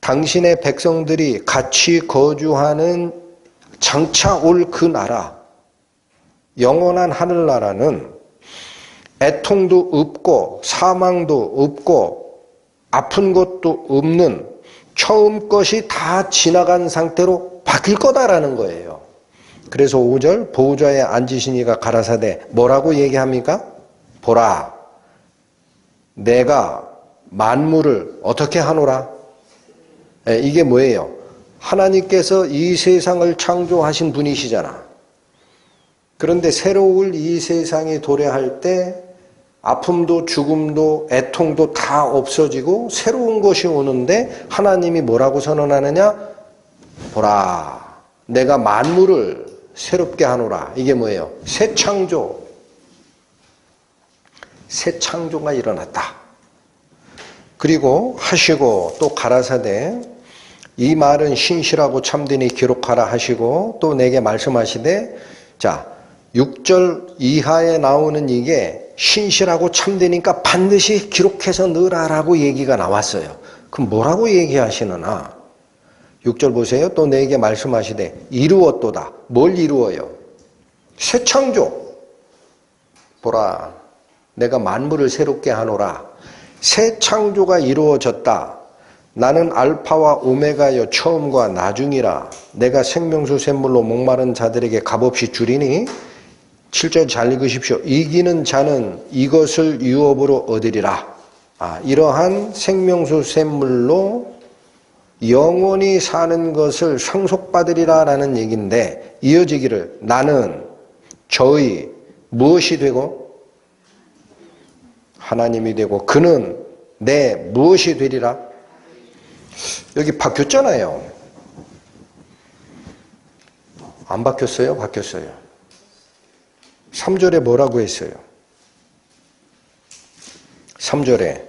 당신의 백성들이 같이 거주하는 장차 올 그 나라, 영원한 하늘나라는 애통도 없고 사망도 없고 아픈 것도 없는 처음 것이 다 지나간 상태로 바뀔 거다라는 거예요. 그래서 5절 보호자에 앉으신 이가 가라사대 뭐라고 얘기합니까? 보라, 내가 만물을 어떻게 하노라? 이게 뭐예요? 하나님께서 이 세상을 창조하신 분이시잖아. 그런데 새로울 이 세상이 도래할 때 아픔도 죽음도 애통도 다 없어지고 새로운 것이 오는데 하나님이 뭐라고 선언하느냐? 보라, 내가 만물을 새롭게 하노라. 이게 뭐예요? 새 창조. 새 창조가 일어났다. 그리고 하시고 또 가라사대 이 말은 신실하고 참되니 기록하라 하시고 또 내게 말씀하시되 자 6절 이하에 나오는 이게 신실하고 참되니까 반드시 기록해서 넣으라라고 얘기가 나왔어요. 그럼 뭐라고 얘기하시느냐? 6절 보세요. 또 내게 말씀하시되 이루었도다. 뭘 이루어요? 새 창조. 보라, 내가 만물을 새롭게 하노라. 새 창조가 이루어졌다. 나는 알파와 오메가여 처음과 나중이라. 내가 생명수 샘물로 목마른 자들에게 값없이 주리니 7절 잘 읽으십시오. 이기는 자는 이것을 유업으로 얻으리라. 이러한 생명수 샘물로 영원히 사는 것을 상속받으리라 라는 얘기인데 이어지기를 나는 저희 무엇이 되고 하나님이 되고 그는 내 무엇이 되리라. 여기 바뀌었잖아요. 안 바뀌었어요? 바뀌었어요. 3절에 뭐라고 했어요? 3절에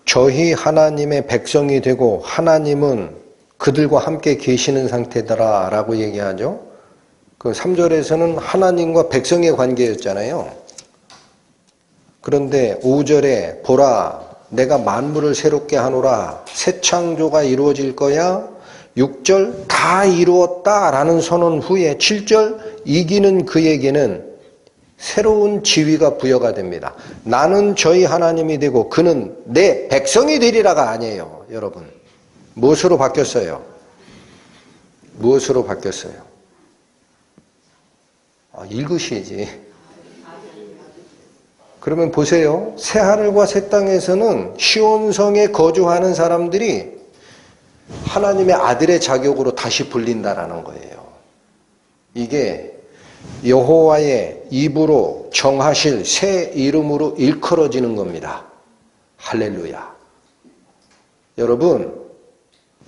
저희 하나님의 백성이 되고 하나님은 그들과 함께 계시는 상태더라 라고 얘기하죠. 그 3절에서는 하나님과 백성의 관계였잖아요. 그런데 5절에 보라, 내가 만물을 새롭게 하노라. 새 창조가 이루어질 거야. 6절 다 이루었다라는 선언 후에 7절 이기는 그에게는 새로운 지위가 부여가 됩니다. 나는 저희 하나님이 되고 그는 내 백성이 되리라가 아니에요. 여러분. 무엇으로 바뀌었어요? 무엇으로 바뀌었어요? 읽으시지. 그러면 보세요. 새하늘과 새 땅에서는 시온성에 거주하는 사람들이 하나님의 아들의 자격으로 다시 불린다라는 거예요. 이게 여호와의 입으로 정하실 새 이름으로 일컬어지는 겁니다. 할렐루야. 여러분,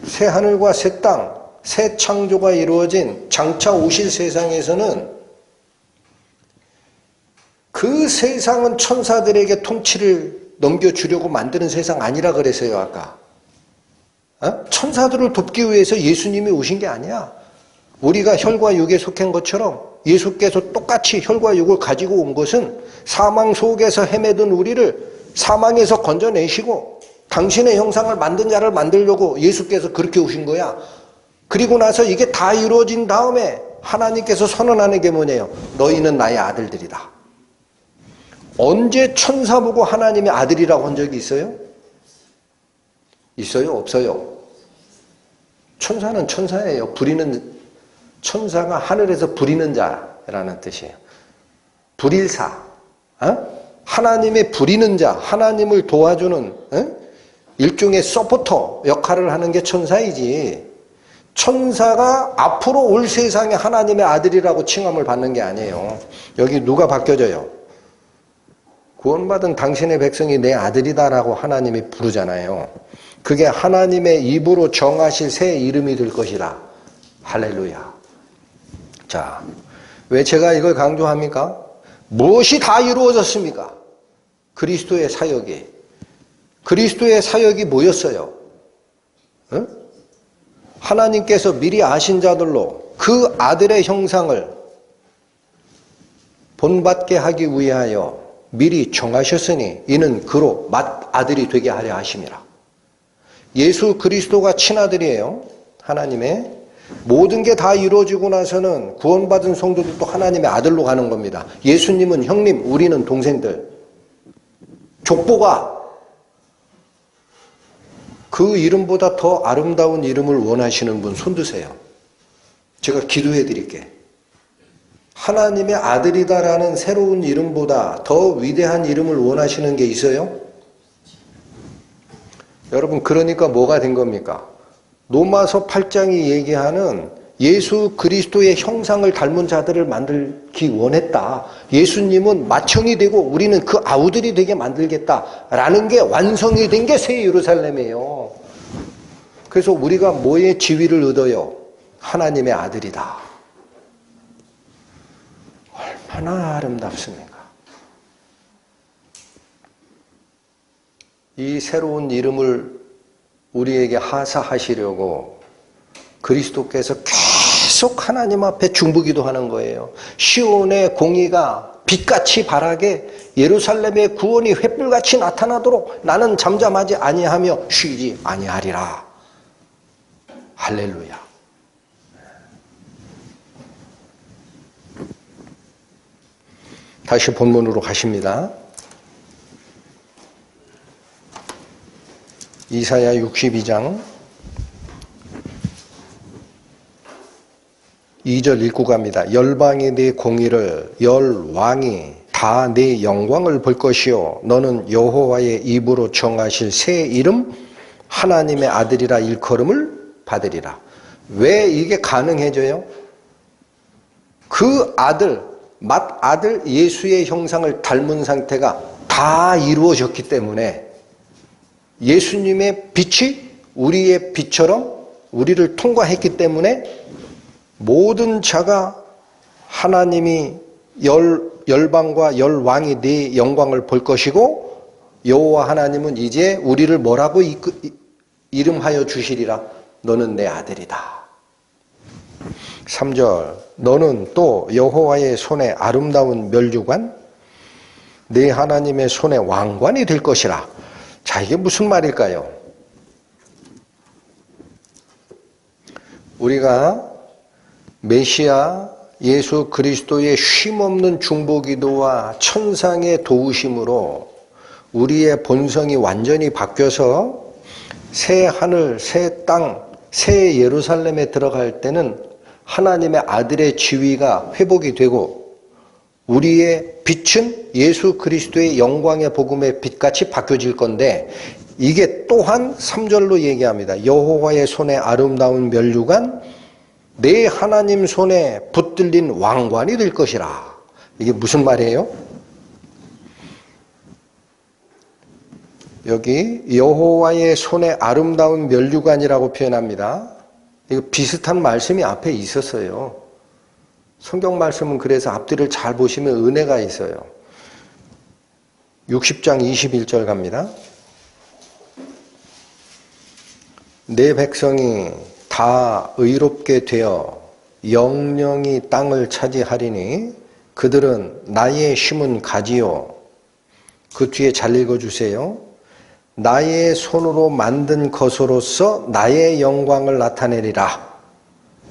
새 하늘과 새 땅, 새 창조가 이루어진 장차 오실 세상에서는 그 세상은 천사들에게 통치를 넘겨주려고 만드는 세상 아니라 그랬어요, 아까. 천사들을 돕기 위해서 예수님이 오신 게 아니야. 우리가 혈과 육에 속한 것처럼 예수께서 똑같이 혈과 육을 가지고 온 것은 사망 속에서 헤매던 우리를 사망에서 건져내시고 당신의 형상을 만든 자를 만들려고 예수께서 그렇게 오신 거야. 그리고 나서 이게 다 이루어진 다음에 하나님께서 선언하는 게 뭐냐요? 너희는 나의 아들들이다. 언제 천사 보고 하나님의 아들이라고 한 적이 있어요? 있어요? 없어요? 천사는 천사예요. 천사가 하늘에서 부리는 자라는 뜻이에요. 불일사. 하나님의 부리는 자, 하나님을 도와주는 일종의 서포터 역할을 하는 게 천사이지. 천사가 앞으로 올 세상에 하나님의 아들이라고 칭함을 받는 게 아니에요. 여기 누가 바뀌어져요? 구원받은 당신의 백성이 내 아들이다라고 하나님이 부르잖아요. 그게 하나님의 입으로 정하실 새 이름이 될 것이라. 할렐루야. 자, 왜 제가 이걸 강조합니까? 무엇이 다 이루어졌습니까? 그리스도의 사역이. 그리스도의 사역이 뭐였어요? 응? 하나님께서 미리 아신 자들로 그 아들의 형상을 본받게 하기 위하여 미리 정하셨으니 이는 그로 맏아들이 되게 하려 하심이라. 예수 그리스도가 친아들이에요. 하나님의. 모든 게 다 이루어지고 나서는 구원받은 성도들도 하나님의 아들로 가는 겁니다. 예수님은 형님, 우리는 동생들. 족보가 그 이름보다 더 아름다운 이름을 원하시는 분 손 드세요. 제가 기도해 드릴게. 하나님의 아들이다라는 새로운 이름보다 더 위대한 이름을 원하시는 게 있어요? 여러분, 그러니까 뭐가 된 겁니까? 로마서 8장이 얘기하는 예수 그리스도의 형상을 닮은 자들을 만들기 원했다. 예수님은 맏형이 되고 우리는 그 아우들이 되게 만들겠다라는 게 완성이 된 게 새 예루살렘이에요. 그래서 우리가 뭐의 지위를 얻어요? 하나님의 아들이다. 얼마나 아름답습니까? 이 새로운 이름을 우리에게 하사하시려고 그리스도께서 계속 하나님 앞에 중보기도하는 거예요. 시온의 공의가 빛같이 발하게 예루살렘의 구원이 횃불같이 나타나도록 나는 잠잠하지 아니하며 쉬지 아니하리라. 할렐루야. 다시 본문으로 가십니다. 이사야 62장 2절 읽고 갑니다. 열방이 네 공의를, 열왕이 다 네 영광을 볼 것이요 너는 여호와의 입으로 정하실 새 이름 하나님의 아들이라 일컬음을 받으리라. 왜 이게 가능해져요? 그 아들, 맏아들 예수의 형상을 닮은 상태가 다 이루어졌기 때문에 예수님의 빛이 우리의 빛처럼 우리를 통과했기 때문에 모든 자가 하나님이 열방과 열왕이 네 영광을 볼 것이고 여호와 하나님은 이제 우리를 뭐라고 이름하여 주시리라. 너는 내 아들이다. 3절 너는 또 여호와의 손에 아름다운 멸류관 네 하나님의 손에 왕관이 될 것이라. 자, 이게 무슨 말일까요? 우리가 메시아 예수 그리스도의 쉼없는 중보기도와 천상의 도우심으로 우리의 본성이 완전히 바뀌어서 새 하늘, 새 땅, 새 예루살렘에 들어갈 때는 하나님의 아들의 지위가 회복이 되고 우리의 빛은 예수 그리스도의 영광의 복음의 빛같이 바뀌어질 건데 이게 또한 3절로 얘기합니다. 여호와의 손에 아름다운 멸류관 내 하나님 손에 붙들린 왕관이 될 것이라. 이게 무슨 말이에요? 여기 여호와의 손에 아름다운 멸류관이라고 표현합니다. 이거 비슷한 말씀이 앞에 있었어요. 성경 말씀은 그래서 앞뒤를 잘 보시면 은혜가 있어요. 60장 21절 갑니다. 내 백성이 다 의롭게 되어 영영이 땅을 차지하리니 그들은 나의 심은 가지요. 그 뒤에 잘 읽어주세요. 나의 손으로 만든 것으로서 나의 영광을 나타내리라.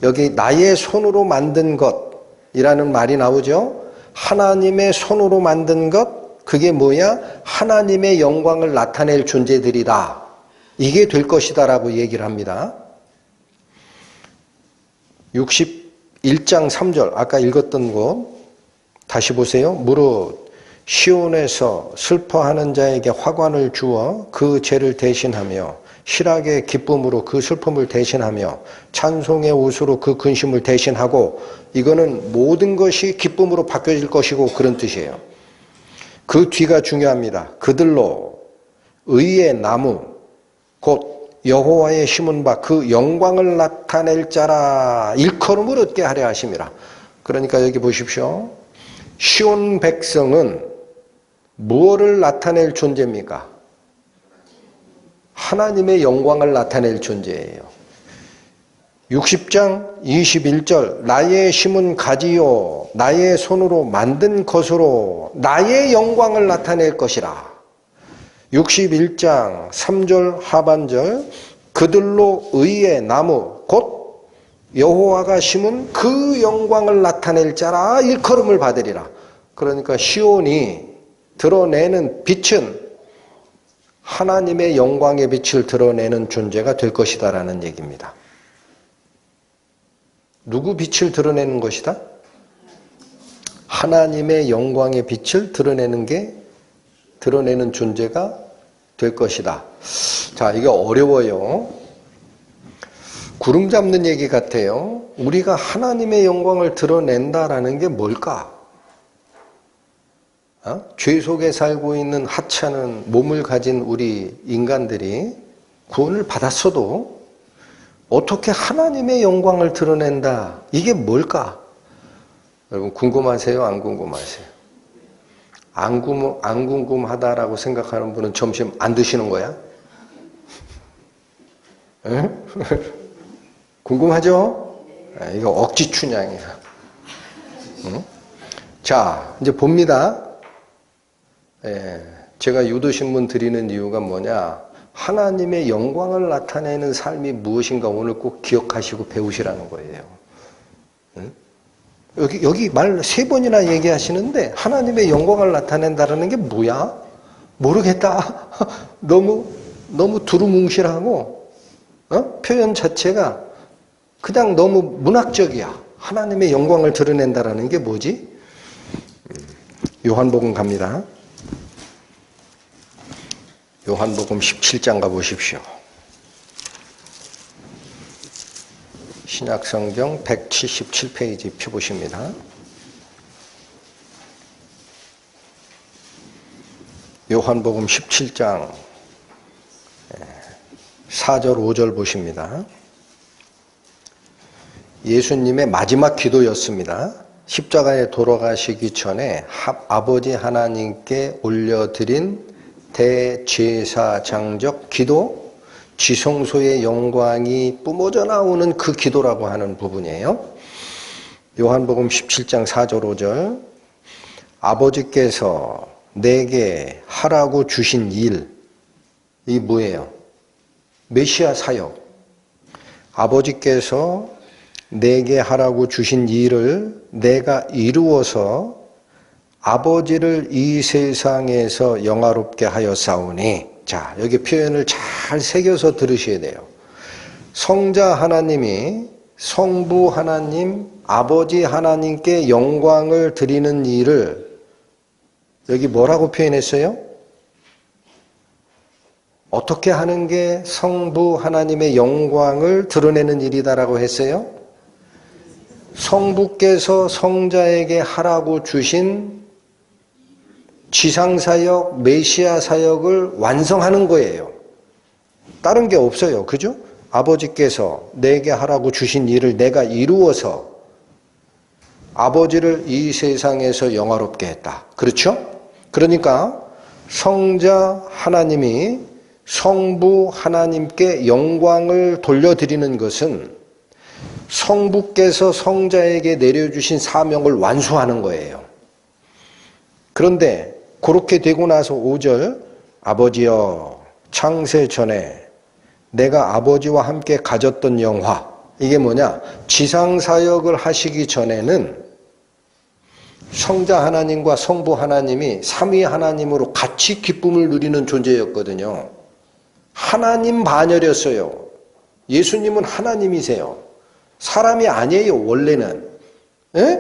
여기 나의 손으로 만든 것이라는 말이 나오죠. 하나님의 손으로 만든 것, 그게 뭐야? 하나님의 영광을 나타낼 존재들이다. 이게 될 것이다 라고 얘기를 합니다. 61장 3절 아까 읽었던 곳 다시 보세요. 무릇 시온에서 슬퍼하는 자에게 화관을 주어 그 죄를 대신하며 실학의 기쁨으로 그 슬픔을 대신하며 찬송의 옷으로 그 근심을 대신하고 이거는 모든 것이 기쁨으로 바뀌어질 것이고 그런 뜻이에요. 그 뒤가 중요합니다. 그들로 의의 나무 곧 여호와의 심은 바 그 영광을 나타낼 자라 일컬음을 얻게 하려 하심이라. 그러니까 여기 보십시오. 시온 백성은 무엇을 나타낼 존재입니까? 하나님의 영광을 나타낼 존재예요. 60장 21절 나의 심은 가지요 나의 손으로 만든 것으로 나의 영광을 나타낼 것이라. 61장 3절 하반절 그들로 의의 나무 곧 여호와가 심은 그 영광을 나타낼 자라 일컬음을 받으리라. 그러니까 시온이 드러내는 빛은 하나님의 영광의 빛을 드러내는 존재가 될 것이다라는 얘기입니다. 누구 빛을 드러내는 것이다? 하나님의 영광의 빛을 드러내는 존재가 될 것이다. 자, 이게 어려워요. 구름 잡는 얘기 같아요. 우리가 하나님의 영광을 드러낸다라는 게 뭘까? 죄 속에 살고 있는 하찮은 몸을 가진 우리 인간들이 구원을 받았어도 어떻게 하나님의 영광을 드러낸다? 이게 뭘까? 여러분 궁금하세요? 안 궁금하세요? 안 궁금하다라고 생각하는 분은 점심 안 드시는 거야? 궁금하죠? 이거 억지 춘향이야. 자, 이제 봅니다. 제가 유도신문 드리는 이유가 뭐냐? 하나님의 영광을 나타내는 삶이 무엇인가 오늘 꼭 기억하시고 배우시라는 거예요. 여기 말 3번이나 얘기하시는데 하나님의 영광을 나타낸다는 게 뭐야? 모르겠다. 너무 두루뭉실하고 표현 자체가 그냥 너무 문학적이야. 하나님의 영광을 드러낸다는 게 뭐지? 요한복음 갑니다. 요한복음 17장 가보십시오. 신약성경 177페이지 펴보십니다. 요한복음 17장 4절 5절 보십니다. 예수님의 마지막 기도였습니다. 십자가에 돌아가시기 전에 아버지 하나님께 올려드린 대제사장적 기도, 지성소의 영광이 뿜어져 나오는 그 기도라고 하는 부분이에요. 요한복음 17장 4절 5절 아버지께서 내게 하라고 주신 일, 이 뭐예요? 메시아 사역. 아버지께서 내게 하라고 주신 일을 내가 이루어서 아버지를 이 세상에서 영화롭게 하였사오니. 자, 여기 표현을 잘 새겨서 들으셔야 돼요. 성자 하나님이 성부 하나님, 아버지 하나님께 영광을 드리는 일을 여기 뭐라고 표현했어요? 어떻게 하는 게 성부 하나님의 영광을 드러내는 일이다라고 했어요? 성부께서 성자에게 하라고 주신 지상사역, 메시아 사역을 완성하는 거예요. 다른 게 없어요. 그죠? 아버지께서 내게 하라고 주신 일을 내가 이루어서 아버지를 이 세상에서 영화롭게 했다. 그렇죠? 그러니까 성자 하나님이 성부 하나님께 영광을 돌려드리는 것은 성부께서 성자에게 내려주신 사명을 완수하는 거예요. 그런데 그렇게 되고 나서 5절 아버지여 창세 전에 내가 아버지와 함께 가졌던 영화, 이게 뭐냐? 지상사역을 하시기 전에는 성자 하나님과 성부 하나님이 삼위 하나님으로 같이 기쁨을 누리는 존재였거든요. 하나님 반열이었어요. 예수님은 하나님이세요. 사람이 아니에요, 원래는. 예?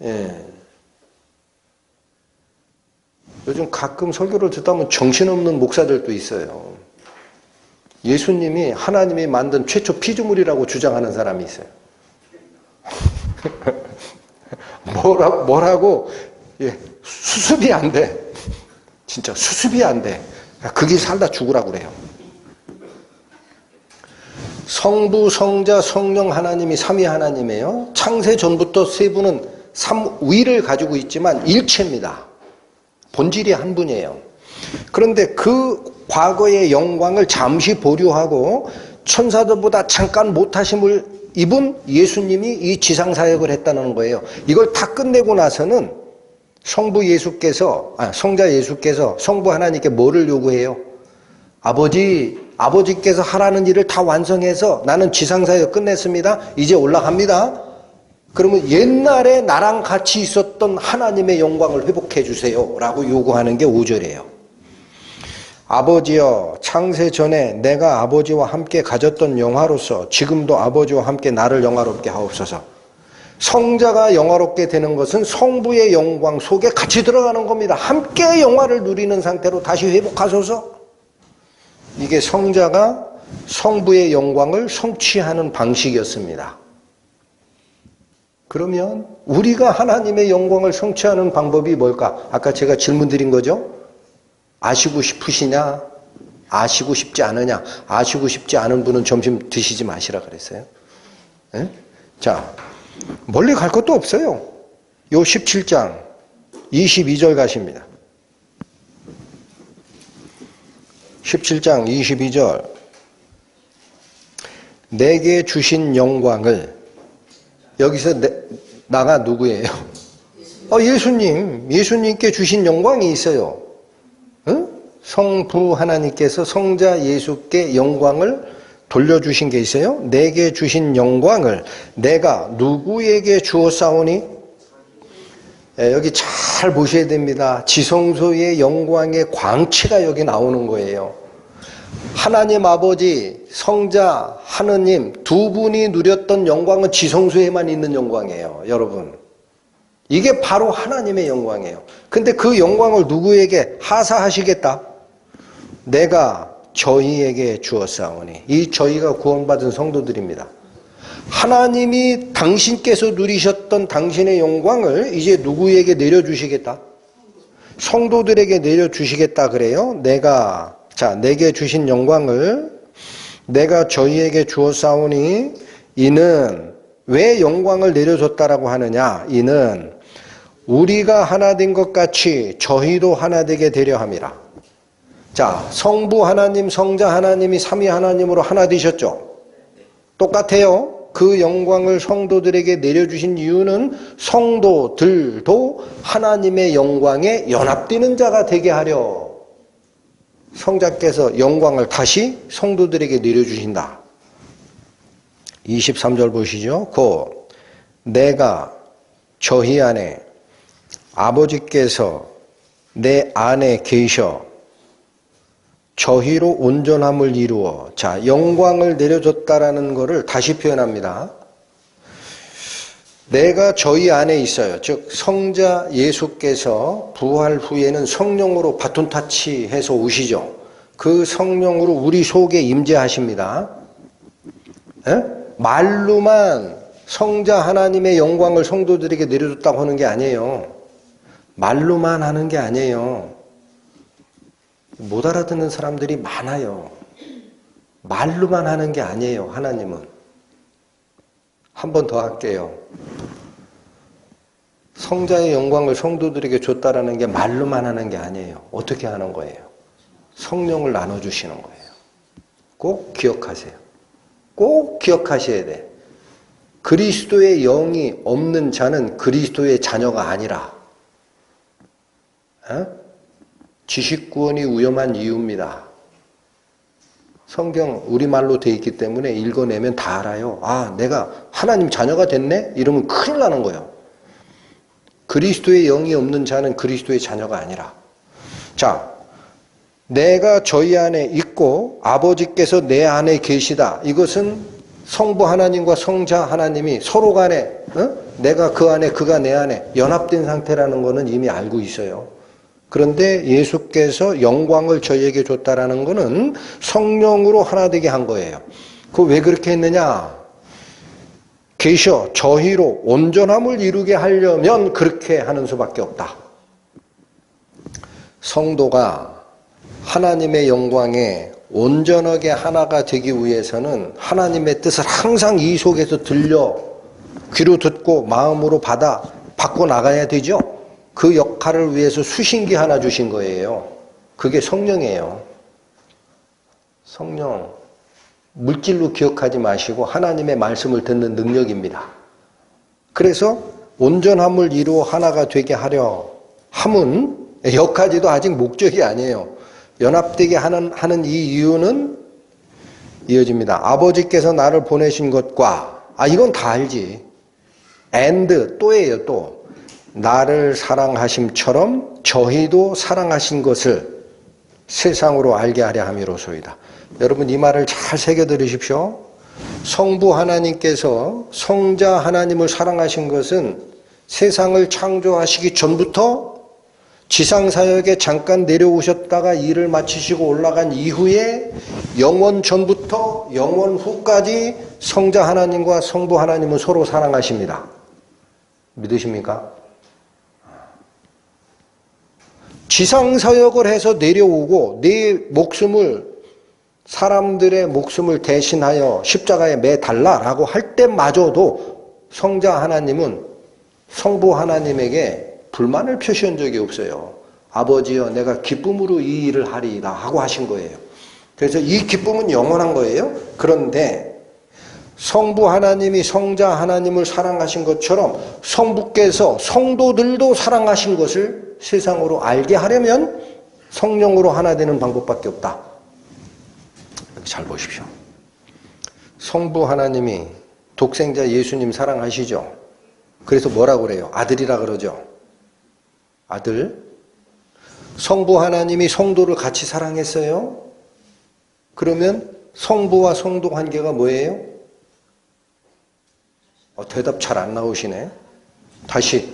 예. 요즘 가끔 설교를 듣다 보면 정신없는 목사들도 있어요. 예수님이 하나님이 만든 최초 피조물이라고 주장하는 사람이 있어요. 뭐라고? 예, 수습이 안 돼. 진짜 수습이 안 돼. 그 길 살다 죽으라고 그래요. 성부, 성자, 성령 하나님이 삼위 하나님이에요. 창세 전부터 세 분은 삼위를 가지고 있지만 일체입니다. 본질이 한 분이에요. 그런데 그 과거의 영광을 잠시 보류하고 천사들보다 잠깐 못하심을 입은 예수님이 이 지상사역을 했다는 거예요. 이걸 다 끝내고 나서는 성자 예수께서 성부 하나님께 뭐를 요구해요? 아버지께서 하라는 일을 다 완성해서 나는 지상사역 끝냈습니다. 이제 올라갑니다. 그러면 옛날에 나랑 같이 있었던 하나님의 영광을 회복해 주세요 라고 요구하는 게 5절이에요. 아버지여, 창세 전에 내가 아버지와 함께 가졌던 영화로서 지금도 아버지와 함께 나를 영화롭게 하옵소서. 성자가 영화롭게 되는 것은 성부의 영광 속에 같이 들어가는 겁니다. 함께 영화를 누리는 상태로 다시 회복하소서. 이게 성자가 성부의 영광을 성취하는 방식이었습니다. 그러면 우리가 하나님의 영광을 성취하는 방법이 뭘까? 아까 제가 질문 드린 거죠? 아시고 싶으시냐? 아시고 싶지 않으냐? 아시고 싶지 않은 분은 점심 드시지 마시라 그랬어요. 네? 자, 멀리 갈 것도 없어요. 요 17장 22절 가십니다. 17장 22절 내게 주신 영광을, 여기서 나가 누구예요? 예수님께 주신 영광이 있어요. 응? 성부 하나님께서 성자 예수께 영광을 돌려주신 게 있어요. 내게 주신 영광을 내가 누구에게 주었사오니? 여기 잘 보셔야 됩니다. 지성소의 영광의 광채가 여기 나오는 거예요. 하나님 아버지, 성자, 하느님 두 분이 누렸던 영광은 지성소에만 있는 영광이에요. 여러분, 이게 바로 하나님의 영광이에요. 근데 그 영광을 누구에게 하사하시겠다? 내가 저희에게 주었사오니. 이 저희가 구원받은 성도들입니다. 하나님이 당신께서 누리셨던 당신의 영광을 이제 누구에게 내려주시겠다? 성도들에게 내려주시겠다 그래요. 내게 주신 영광을 내가 저희에게 주었사오니, 이는 왜 영광을 내려줬다라고 하느냐? 이는 우리가 하나 된 것 같이 저희도 하나 되게 되려 함이라. 자, 성부 하나님, 성자 하나님이 삼위 하나님으로 하나 되셨죠? 똑같아요. 그 영광을 성도들에게 내려주신 이유는 성도들도 하나님의 영광에 연합되는 자가 되게 하려 성자께서 영광을 다시 성도들에게 내려주신다. 23절 보시죠. 곧 내가 저희 안에, 아버지께서 내 안에 계셔 저희로 온전함을 이루어. 자, 영광을 내려줬다라는 것을 다시 표현합니다. 내가 저희 안에 있어요. 즉 성자 예수께서 부활 후에는 성령으로 바톤 타치해서 오시죠. 그 성령으로 우리 속에 임재하십니다. 에? 말로만 성자 하나님의 영광을 성도들에게 내려줬다고 하는 게 아니에요. 말로만 하는 게 아니에요. 못 알아듣는 사람들이 많아요. 말로만 하는 게 아니에요. 하나님은. 한 번 더 할게요. 성자의 영광을 성도들에게 줬다라는 게 말로만 하는 게 아니에요. 어떻게 하는 거예요? 성령을 나눠주시는 거예요. 꼭 기억하세요. 꼭 기억하셔야 돼. 그리스도의 영이 없는 자는 그리스도의 자녀가 아니라. 지식구원이 위험한 이유입니다. 성경 우리말로 돼 있기 때문에 읽어내면 다 알아요. 아, 내가 하나님 자녀가 됐네? 이러면 큰일 나는 거예요. 그리스도의 영이 없는 자는 그리스도의 자녀가 아니라. 자, 내가 저희 안에 있고 아버지께서 내 안에 계시다. 이것은 성부 하나님과 성자 하나님이 서로 간에 내가 그 안에 그가 내 안에 연합된 상태라는 것은 이미 알고 있어요. 그런데 예수께서 영광을 저희에게 줬다라는 것은 성령으로 하나 되게 한 거예요. 그 왜 그렇게 했느냐? 계셔 저희로 온전함을 이루게 하려면 그렇게 하는 수밖에 없다. 성도가 하나님의 영광에 온전하게 하나가 되기 위해서는 하나님의 뜻을 항상 이 속에서 들려 귀로 듣고 마음으로 받아 받고 나가야 되죠. 그 역할을 위해서 수신기 하나 주신 거예요. 그게 성령이에요. 성령. 물질로 기억하지 마시고 하나님의 말씀을 듣는 능력입니다. 그래서 온전함을 이루어 하나가 되게 하려 함은 여기까지도 아직 목적이 아니에요. 연합되게 하는 이 이유는 이어집니다. 아버지께서 나를 보내신 것과 이건 다 알지. and 또예요. 또 나를 사랑하심처럼 저희도 사랑하신 것을 세상으로 알게 하려 함이로소이다. 여러분 이 말을 잘 새겨 들으십시오. 성부 하나님께서 성자 하나님을 사랑하신 것은 세상을 창조하시기 전부터 지상사역에 잠깐 내려오셨다가 일을 마치시고 올라간 이후에 영원 전부터 영원 후까지 성자 하나님과 성부 하나님은 서로 사랑하십니다. 믿으십니까? 지상사역을 해서 내려오고 내 목숨을 사람들의 목숨을 대신하여 십자가에 매달라라고 할 때마저도 성자 하나님은 성부 하나님에게 불만을 표시한 적이 없어요. 아버지여 내가 기쁨으로 이 일을 하리이다 하고 하신 거예요. 그래서 이 기쁨은 영원한 거예요. 그런데 성부 하나님이 성자 하나님을 사랑하신 것처럼 성부께서 성도들도 사랑하신 것을 세상으로 알게 하려면 성령으로 하나 되는 방법밖에 없다. 잘 보십시오. 성부 하나님이 독생자 예수님 사랑하시죠? 그래서 뭐라고 그래요? 아들이라 그러죠? 아들. 성부 하나님이 성도를 같이 사랑했어요? 그러면 성부와 성도 관계가 뭐예요? 대답 잘 안 나오시네. 다시.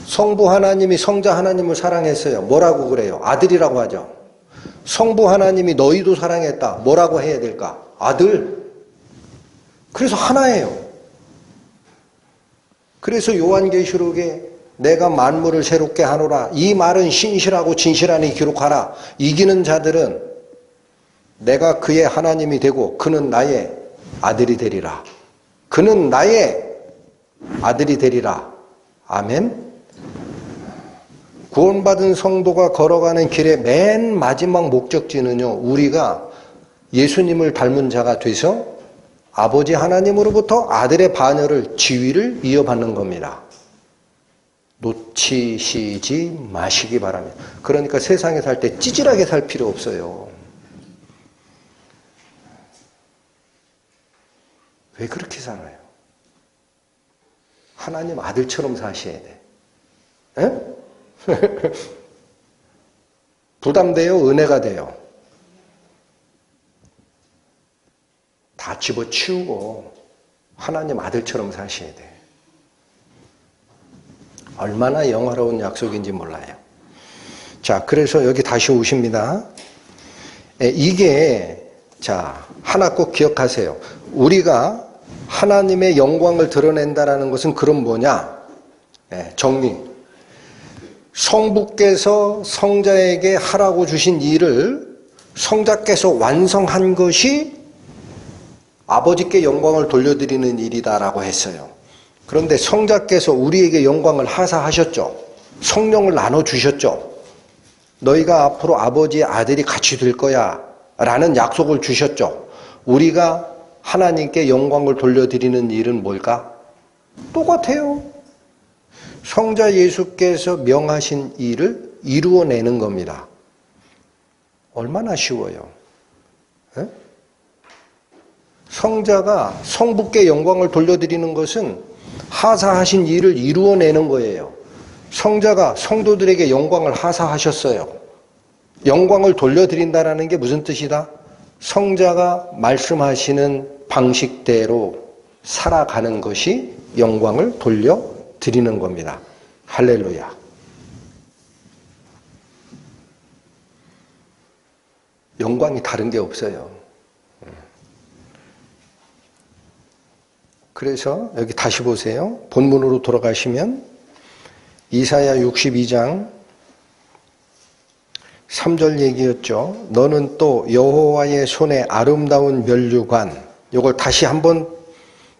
성부 하나님이 성자 하나님을 사랑했어요. 뭐라고 그래요? 아들이라고 하죠. 성부 하나님이 너희도 사랑했다. 뭐라고 해야 될까? 아들. 그래서 하나예요. 그래서 요한계시록에 내가 만물을 새롭게 하노라. 이 말은 신실하고 진실하니 기록하라. 이기는 자들은 내가 그의 하나님이 되고 그는 나의 아들이 되리라. 그는 나의 아들이 되리라. 아멘. 구원받은 성도가 걸어가는 길의 맨 마지막 목적지는요, 우리가 예수님을 닮은 자가 돼서 아버지 하나님으로부터 아들의 반열을 지위를 이어받는 겁니다. 놓치시지 마시기 바랍니다. 그러니까 세상에 살 때 찌질하게 살 필요 없어요. 왜 그렇게 살아요? 하나님 아들처럼 사셔야 돼. 에? 부담돼요? 은혜가 돼요? 다 집어치우고 하나님 아들처럼 사셔야 돼. 얼마나 영화로운 약속인지 몰라요. 자, 그래서 여기 다시 오십니다. 이게, 자, 하나 꼭 기억하세요. 우리가 하나님의 영광을 드러낸다라는 것은 그럼 뭐냐? 정리. 성부께서 성자에게 하라고 주신 일을 성자께서 완성한 것이 아버지께 영광을 돌려드리는 일이다라고 했어요. 그런데 성자께서 우리에게 영광을 하사하셨죠. 성령을 나눠주셨죠. 너희가 앞으로 아버지의 아들이 같이 될 거야 라는 약속을 주셨죠. 우리가 하나님께 영광을 돌려드리는 일은 뭘까? 똑같아요. 성자 예수께서 명하신 일을 이루어내는 겁니다. 얼마나 쉬워요. 에? 성자가 성부께 영광을 돌려드리는 것은 하사하신 일을 이루어내는 거예요. 성자가 성도들에게 영광을 하사하셨어요. 영광을 돌려드린다는 게 무슨 뜻이다? 성자가 말씀하시는 방식대로 살아가는 것이 영광을 돌려드리는 겁니다. 할렐루야. 영광이 다른 게 없어요. 그래서 여기 다시 보세요. 본문으로 돌아가시면 이사야 62장 3절 얘기였죠. 너는 또 여호와의 손에 아름다운 면류관, 이걸 다시 한번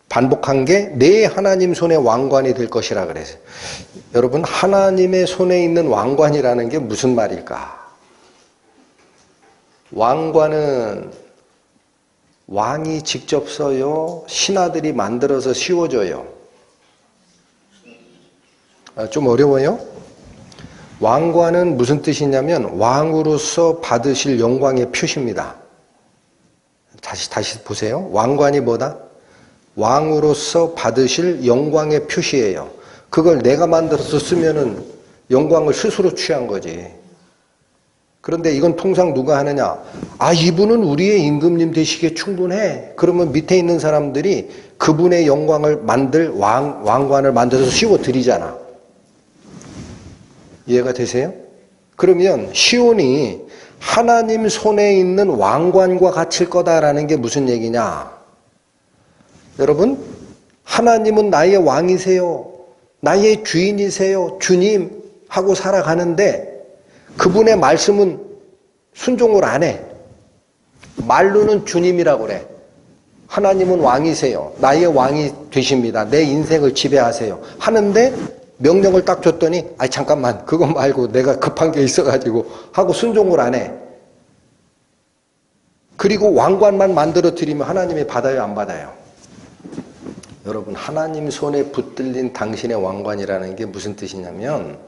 반복한 게 내 하나님 손의 왕관이 될 것이라 그랬어요. 여러분, 하나님의 손에 있는 왕관이라는 게 무슨 말일까? 왕관은 왕이 직접 써요? 신하들이 만들어서 씌워줘요? 좀 어려워요? 왕관은 무슨 뜻이냐면 왕으로서 받으실 영광의 표시입니다. 다시 보세요. 왕관이 뭐다? 왕으로서 받으실 영광의 표시예요. 그걸 내가 만들어서 쓰면은 영광을 스스로 취한 거지. 그런데 이건 통상 누가 하느냐? 아, 이분은 우리의 임금님 되시기에 충분해. 그러면 밑에 있는 사람들이 그분의 영광을 만들 왕관을 만들어서 씌워 드리잖아. 이해가 되세요? 그러면 시온이 하나님 손에 있는 왕관과 같을 거다라는 게 무슨 얘기냐? 여러분, 하나님은 나의 왕이세요. 나의 주인이세요. 주님 하고 살아가는데 그분의 말씀은 순종을 안 해. 말로는 주님이라고 그래. 하나님은 왕이세요. 나의 왕이 되십니다. 내 인생을 지배하세요. 하는데 명령을 딱 줬더니 아이 잠깐만 그거 말고 내가 급한 게 있어가지고 하고 순종을 안 해. 그리고 왕관만 만들어 드리면 하나님이 받아요 안 받아요? 여러분, 하나님 손에 붙들린 당신의 왕관이라는 게 무슨 뜻이냐면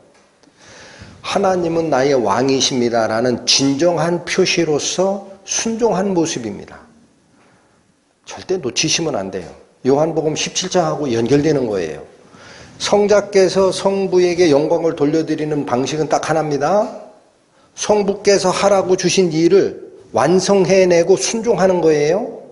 하나님은 나의 왕이십니다라는 진정한 표시로서 순종한 모습입니다. 절대 놓치시면 안 돼요. 요한복음 17장하고 연결되는 거예요. 성자께서 성부에게 영광을 돌려드리는 방식은 딱 하나입니다. 성부께서 하라고 주신 일을 완성해내고 순종하는 거예요.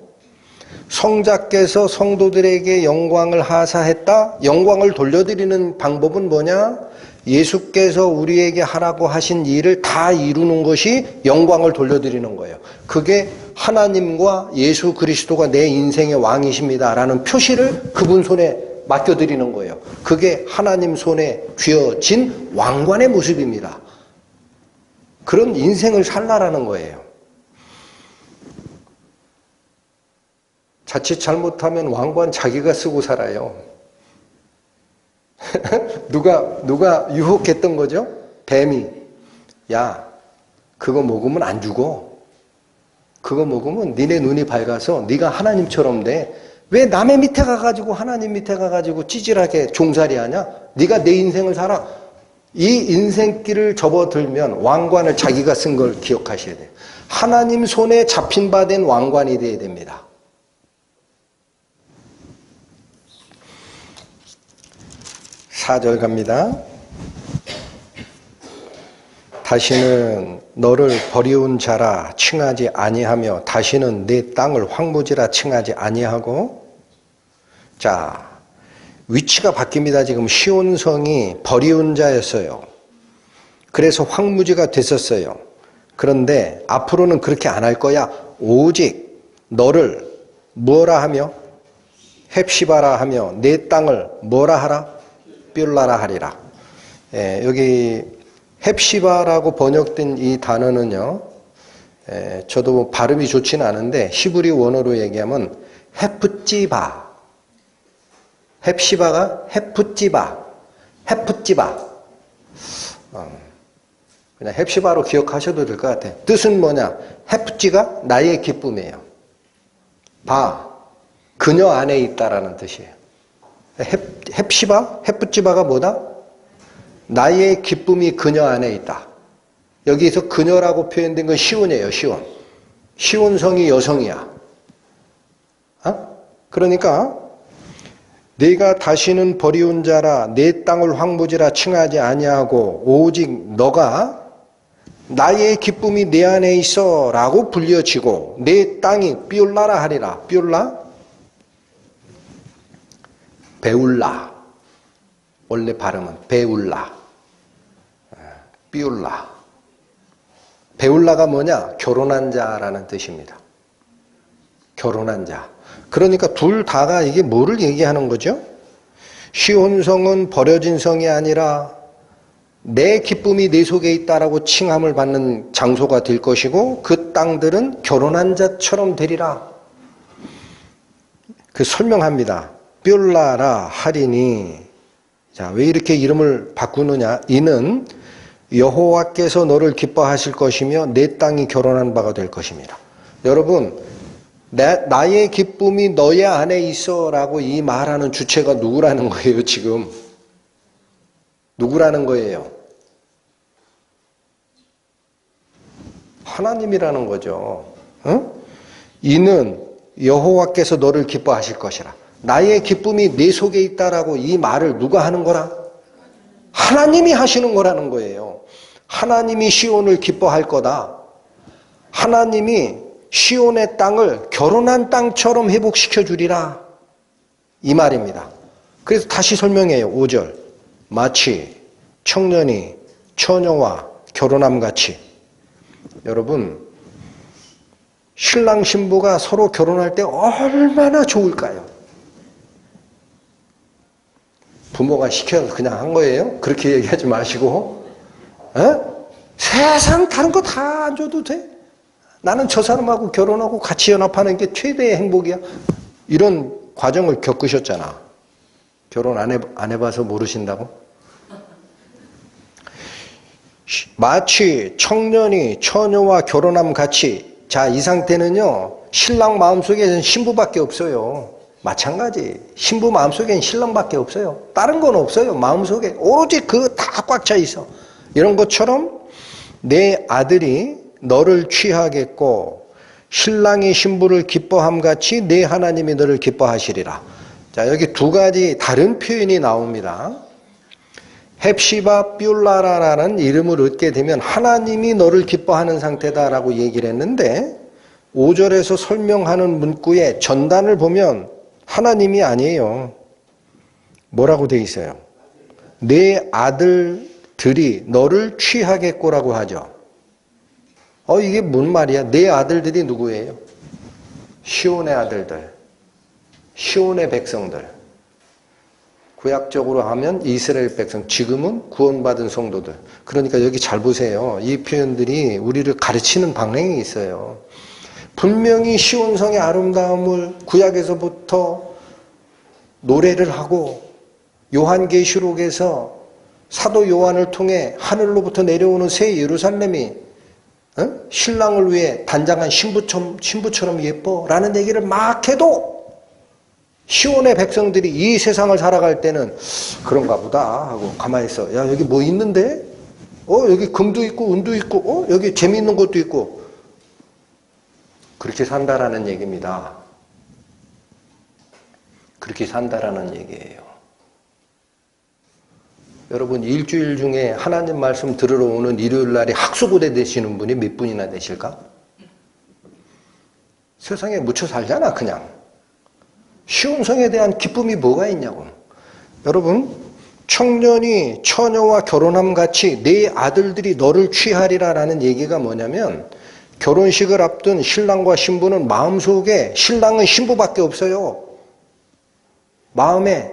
성자께서 성도들에게 영광을 하사했다. 영광을 돌려드리는 방법은 뭐냐? 예수께서 우리에게 하라고 하신 일을 다 이루는 것이 영광을 돌려드리는 거예요. 그게 하나님과 예수 그리스도가 내 인생의 왕이십니다라는 표시를 그분 손에 맡겨드리는 거예요. 그게 하나님 손에 쥐어진 왕관의 모습입니다. 그런 인생을 살라라는 거예요. 자칫 잘못하면 왕관 자기가 쓰고 살아요. 누가 유혹했던 거죠? 뱀이. 야, 그거 먹으면 안 죽어. 그거 먹으면 니네 눈이 밝아서 네가 하나님처럼 돼. 왜 남의 밑에 가가지고 하나님 밑에 가가지고 찌질하게 종살이 하냐? 네가 내 인생을 살아. 이 인생길을 접어들면 왕관을 자기가 쓴 걸 기억하셔야 돼요. 하나님 손에 잡힌 바 된 왕관이 되어야 됩니다. 4절 갑니다. 다시는 너를 버리운 자라 칭하지 아니하며 다시는 내 땅을 황무지라 칭하지 아니하고. 자, 위치가 바뀝니다. 지금 시온성이 버리운 자였어요. 그래서 황무지가 됐었어요. 그런데 앞으로는 그렇게 안 할 거야. 오직 너를 뭐라 하며 헵시바라 하며 내 땅을 뭐라 하라? 뷸라라 하리라. 여기 헵시바라고 번역된 이 단어는요, 저도 발음이 좋지는 않은데 히브리 원어로 얘기하면 헤프찌바. 헵시바가 헤프찌바. 그냥 헵시바로 기억하셔도 될 것 같아요. 뜻은 뭐냐? 헤프찌가 나의 기쁨이에요. 바, 그녀 안에 있다라는 뜻이에요. 헵시바, 헤프찌바가 뭐다? 나의 기쁨이 그녀 안에 있다. 여기서 그녀라고 표현된 건 시온이에요. 시온. 시온성이 여성이야. 그러니까 네가 다시는 버리운 자라 내 땅을 황무지라 칭하지 아니하고 오직 너가 나의 기쁨이 내 안에 있어 라고 불려지고 내 땅이 뷸라라 하리라. 뷸라? 베울라. 원래 발음은 베울라. 뷸라. 베울라가 뭐냐? 결혼한 자라는 뜻입니다. 결혼한 자. 그러니까 둘 다가 이게 뭐를 얘기하는 거죠? 시온성은 버려진 성이 아니라 내 기쁨이 내 속에 있다라고 칭함을 받는 장소가 될 것이고 그 땅들은 결혼한 자처럼 되리라. 그 설명합니다. 뷸라라 하리니. 자, 왜 이렇게 이름을 바꾸느냐? 이는 여호와께서 너를 기뻐하실 것이며 내 땅이 결혼한 바가 될 것입니다. 여러분, 나의 기쁨이 너의 안에 있어라고 이 말하는 주체가 누구라는 거예요, 지금? 누구라는 거예요? 하나님이라는 거죠. 응? 이는 여호와께서 너를 기뻐하실 것이라. 나의 기쁨이 내 속에 있다라고 이 말을 누가 하는 거라? 하나님이 하시는 거라는 거예요. 하나님이 시온을 기뻐할 거다. 하나님이 시온의 땅을 결혼한 땅처럼 회복시켜 주리라. 이 말입니다. 그래서 다시 설명해요. 5절. 마치 청년이 처녀와 결혼함 같이. 여러분, 신랑 신부가 서로 결혼할 때 얼마나 좋을까요? 부모가 시켜서 그냥 한 거예요? 그렇게 얘기하지 마시고, 세상 다른 거 다 안 줘도 돼? 나는 저 사람하고 결혼하고 같이 연합하는 게 최대의 행복이야. 이런 과정을 겪으셨잖아. 결혼 안 해봐서 모르신다고? 마치 청년이 처녀와 결혼함 같이. 자, 이 상태는요, 신랑 마음속에는 신부밖에 없어요. 마찬가지. 신부 마음속엔 신랑밖에 없어요. 다른 건 없어요. 마음속에 오로지 그 다 꽉 차 있어. 이런 것처럼 내 아들이 너를 취하겠고 신랑이 신부를 기뻐함 같이 내 하나님이 너를 기뻐하시리라. 자, 여기 두 가지 다른 표현이 나옵니다. 헵시바 뷸라라라는 이름을 얻게 되면 하나님이 너를 기뻐하는 상태다라고 얘기를 했는데 5절에서 설명하는 문구의 전단을 보면 하나님이 아니에요. 뭐라고 돼 있어요? 내 아들들이 너를 취하겠고라고 하죠. 이게 뭔 말이야? 내 아들들이 누구예요? 시온의 아들들, 시온의 백성들. 구약적으로 하면 이스라엘 백성, 지금은 구원받은 성도들. 그러니까 여기 잘 보세요. 이 표현들이 우리를 가르치는 방향이 있어요. 분명히 시온성의 아름다움을 구약에서부터 노래를 하고 요한계시록에서 사도 요한을 통해 하늘로부터 내려오는 새 예루살렘이 신랑을 위해 단장한 신부처럼 예뻐라는 얘기를 막 해도 시온의 백성들이 이 세상을 살아갈 때는 그런가 보다 하고 가만히 있어. 야, 여기 뭐 있는데? 여기 금도 있고 은도 있고 여기 재미있는 것도 있고. 그렇게 산다라는 얘기입니다. 그렇게 산다라는 얘기예요. 여러분, 일주일 중에 하나님 말씀 들으러 오는 일요일 날에 학수고대 되시는 분이 몇 분이나 되실까? 세상에 묻혀 살잖아, 그냥. 시온성에 대한 기쁨이 뭐가 있냐고. 여러분, 청년이 처녀와 결혼함 같이 내 아들들이 너를 취하리라라는 얘기가 뭐냐면 결혼식을 앞둔 신랑과 신부는 마음속에 신랑은 신부밖에 없어요. 마음에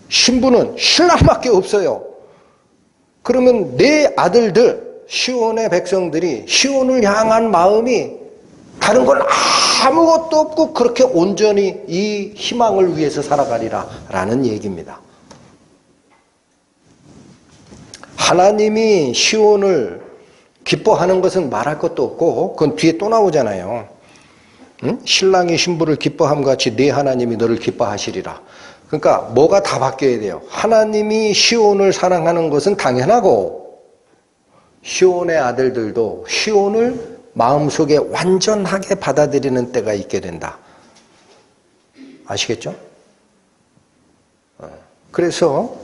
신부는 신랑밖에 없어요. 그러면 내 아들들, 시온의 백성들이 시온을 향한 마음이 다른 건 아무것도 없고 그렇게 온전히 이 희망을 위해서 살아가리라 라는 얘기입니다. 하나님이 시온을 기뻐하는 것은 말할 것도 없고 그건 뒤에 또 나오잖아요. 응? 신랑이 신부를 기뻐함 같이 네 하나님이 너를 기뻐하시리라. 그러니까 뭐가 다 바뀌어야 돼요. 하나님이 시온을 사랑하는 것은 당연하고 시온의 아들들도 시온을 마음속에 완전하게 받아들이는 때가 있게 된다. 아시겠죠? 그래서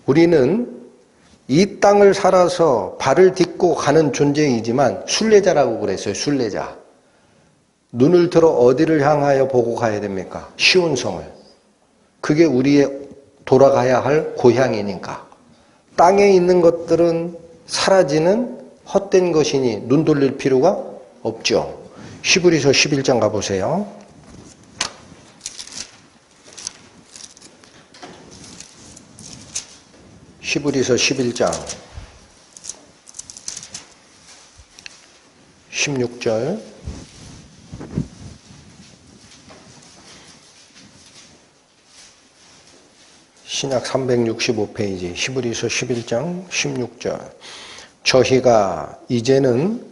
우리는 이 땅을 살아서 발을 딛고 가는 존재이지만 순례자라고 그랬어요. 순례자. 눈을 들어 어디를 향하여 보고 가야 됩니까? 시온성을. 그게 우리의 돌아가야 할 고향이니까. 땅에 있는 것들은 사라지는 헛된 것이니 눈 돌릴 필요가 없죠. 히브리서 11장 가보세요. 히브리서 11장 16절 신약 365페이지 히브리서 11장 16절 저희가 이제는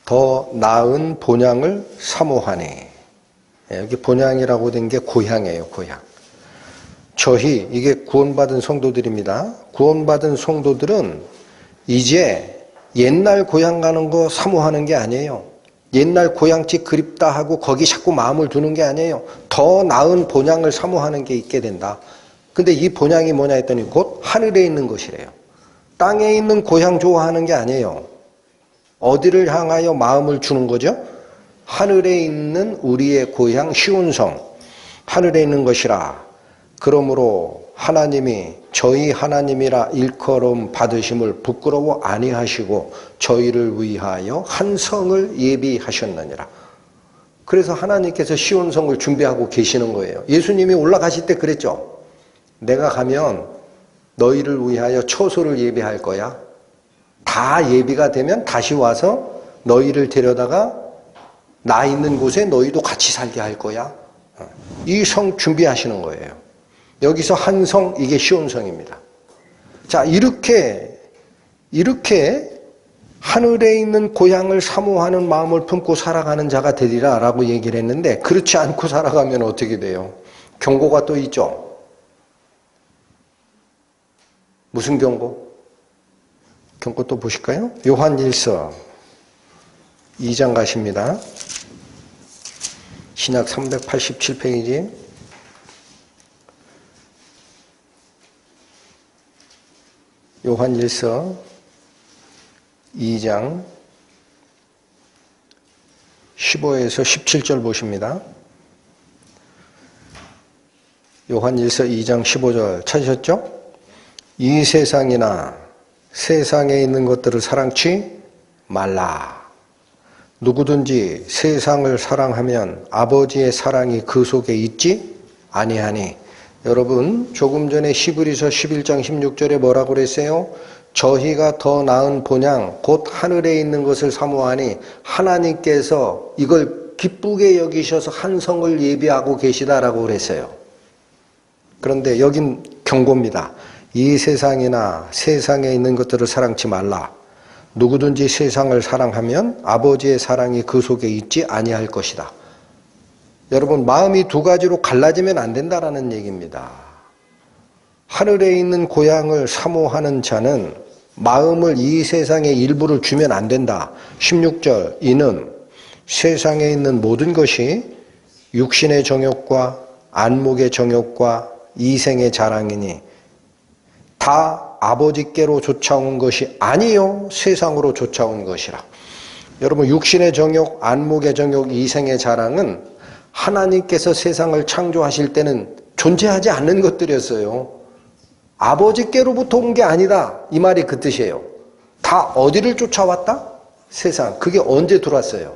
더 나은 본향을 사모하니 여기 본향이라고 된 게 고향이에요. 고향. 저희 이게 구원받은 성도들입니다. 구원받은 성도들은 이제 옛날 고향 가는 거 사모하는 게 아니에요. 옛날 고향집 그립다 하고 거기 자꾸 마음을 두는 게 아니에요. 더 나은 본향을 사모하는 게 있게 된다. 근데 이 본향이 뭐냐 했더니 곧 하늘에 있는 것이래요. 땅에 있는 고향 좋아하는 게 아니에요. 어디를 향하여 마음을 주는 거죠? 하늘에 있는 우리의 고향 시온성, 하늘에 있는 것이라. 그러므로 하나님이 저희 하나님이라 일컬음 받으심을 부끄러워 아니하시고 저희를 위하여 한 성을 예비하셨느니라. 그래서 하나님께서 시온성을 준비하고 계시는 거예요. 예수님이 올라가실 때 그랬죠. 내가 가면 너희를 위하여 처소를 예비할 거야. 다 예비가 되면 다시 와서 너희를 데려다가 나 있는 곳에 너희도 같이 살게 할 거야. 이 성 준비하시는 거예요. 여기서 한 성, 이게 시온성입니다. 자, 이렇게 하늘에 있는 고향을 사모하는 마음을 품고 살아가는 자가 되리라 라고 얘기를 했는데 그렇지 않고 살아가면 어떻게 돼요? 경고가 또 있죠. 무슨 경고? 경고 또 보실까요? 요한일서 2장 가십니다. 신약 387페이지 요한일서 2장 15에서 17절 보십니다. 요한일서 2장 15절 찾으셨죠? 이 세상이나 세상에 있는 것들을 사랑치 말라. 누구든지 세상을 사랑하면 아버지의 사랑이 그 속에 있지 아니하니. 여러분 조금 전에 히브리서 11장 16절에 뭐라고 그랬어요? 저희가 더 나은 본향 곧 하늘에 있는 것을 사모하니 하나님께서 이걸 기쁘게 여기셔서 한 성을 예비하고 계시다라고 그랬어요. 그런데 여긴 경고입니다. 이 세상이나 세상에 있는 것들을 사랑치 말라. 누구든지 세상을 사랑하면 아버지의 사랑이 그 속에 있지 아니할 것이다. 여러분 마음이 두 가지로 갈라지면 안 된다라는 얘기입니다. 하늘에 있는 고향을 사모하는 자는 마음을 이 세상의 일부를 주면 안 된다. 16절 이는 세상에 있는 모든 것이 육신의 정욕과 안목의 정욕과 이생의 자랑이니 다 아버지께로 쫓아온 것이 아니요 세상으로 쫓아온 것이라. 여러분 육신의 정욕, 안목의 정욕, 이생의 자랑은 하나님께서 세상을 창조하실 때는 존재하지 않는 것들이었어요. 아버지께로부터 온 게 아니다. 이 말이 그 뜻이에요. 다 어디를 쫓아왔다? 세상. 그게 언제 들어왔어요?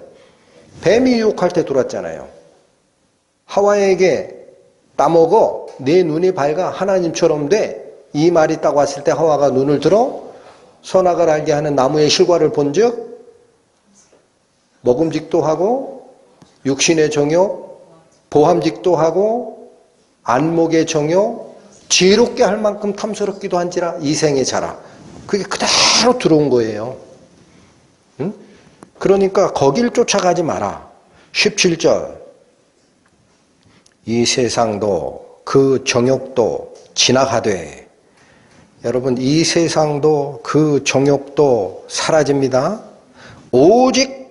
뱀이 유혹할 때 들어왔잖아요. 하와에게 따먹어 내 눈이 밝아 하나님처럼 돼. 이 말이 딱 왔을 때 하와가 눈을 들어 선악을 알게 하는 나무의 실과를 본즉 먹음직도 하고 육신의 정욕, 보함직도 하고 안목의 정욕, 지혜롭게 할 만큼 탐스럽기도 한지라 이생의 자라. 그게 그대로 들어온 거예요. 응? 그러니까 거길 쫓아가지 마라. 17절 이 세상도 그 정욕도 지나가되. 여러분 이 세상도 그 정욕도 사라집니다. 오직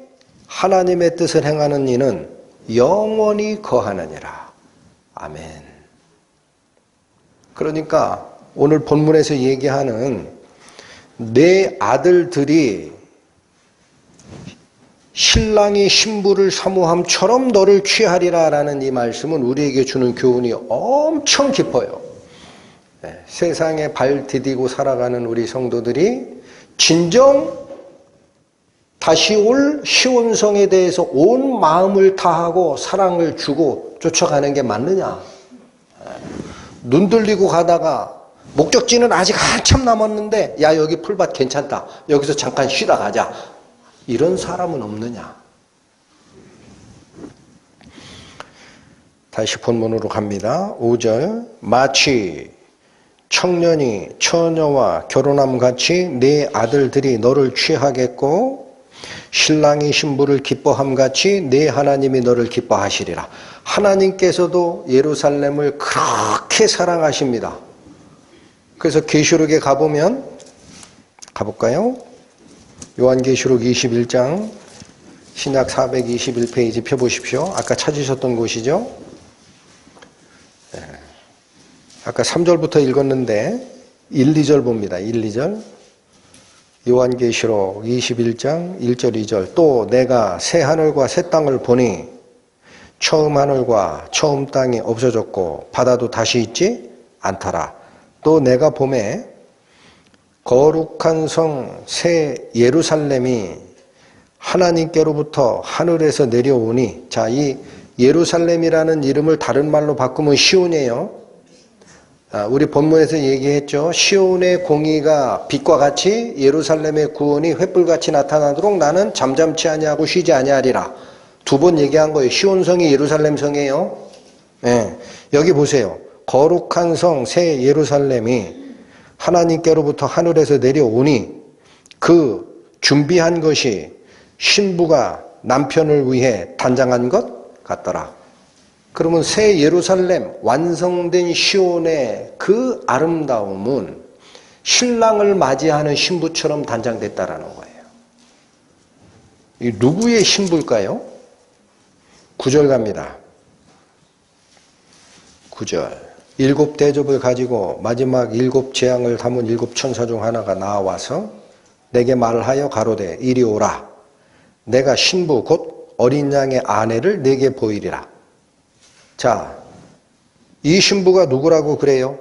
하나님의 뜻을 행하는 이는 영원히 거하느니라. 아멘. 그러니까 오늘 본문에서 얘기하는 내 아들들이 신랑이 신부를 사모함처럼 너를 취하리라 라는 이 말씀은 우리에게 주는 교훈이 엄청 깊어요. 세상에 발 디디고 살아가는 우리 성도들이 진정 다시 올 시온성에 대해서 온 마음을 다하고 사랑을 주고 쫓아가는 게 맞느냐? 눈 들리고 가다가 목적지는 아직 한참 남았는데 야 여기 풀밭 괜찮다. 여기서 잠깐 쉬다 가자. 이런 사람은 없느냐. 다시 본문으로 갑니다. 5절 마치 청년이 처녀와 결혼함 같이 네 아들들이 너를 취하겠고 신랑이 신부를 기뻐함 같이 네 하나님이 너를 기뻐하시리라. 하나님께서도 예루살렘을 그렇게 사랑하십니다. 그래서 계시록에 가보면 가볼까요? 요한계시록 21장 신약 421페이지 펴보십시오. 아까 찾으셨던 곳이죠. 아까 3절부터 읽었는데 1, 2절 봅니다. 1, 2절 요한계시록 21장 1절 2절 또 내가 새 하늘과 새 땅을 보니 처음 하늘과 처음 땅이 없어졌고 바다도 다시 있지 않더라. 또 내가 보매 거룩한 성 새 예루살렘이 하나님께로부터 하늘에서 내려오니 자, 이 예루살렘이라는 이름을 다른 말로 바꾸면 시온이에요. 우리 본문에서 얘기했죠. 시온의 공의가 빛과 같이 예루살렘의 구원이 횃불같이 나타나도록 나는 잠잠치 아니하고 쉬지 아니하리라. 두 번 얘기한 거예요. 시온성이 예루살렘성이에요. 네. 여기 보세요. 거룩한 성 새 예루살렘이 하나님께로부터 하늘에서 내려오니 그 준비한 것이 신부가 남편을 위해 단장한 것 같더라. 그러면 새 예루살렘 완성된 시온의 그 아름다움은 신랑을 맞이하는 신부처럼 단장됐다라는 거예요. 이 누구의 신부일까요? 9절 갑니다. 9절 7 대접을 가지고 마지막 7 재앙을 담은 7 천사 중 하나가 나와서 내게 말하여 가로되 이리 오라. 내가 신부 곧 어린 양의 아내를 내게 보이리라. 자, 이 신부가 누구라고 그래요?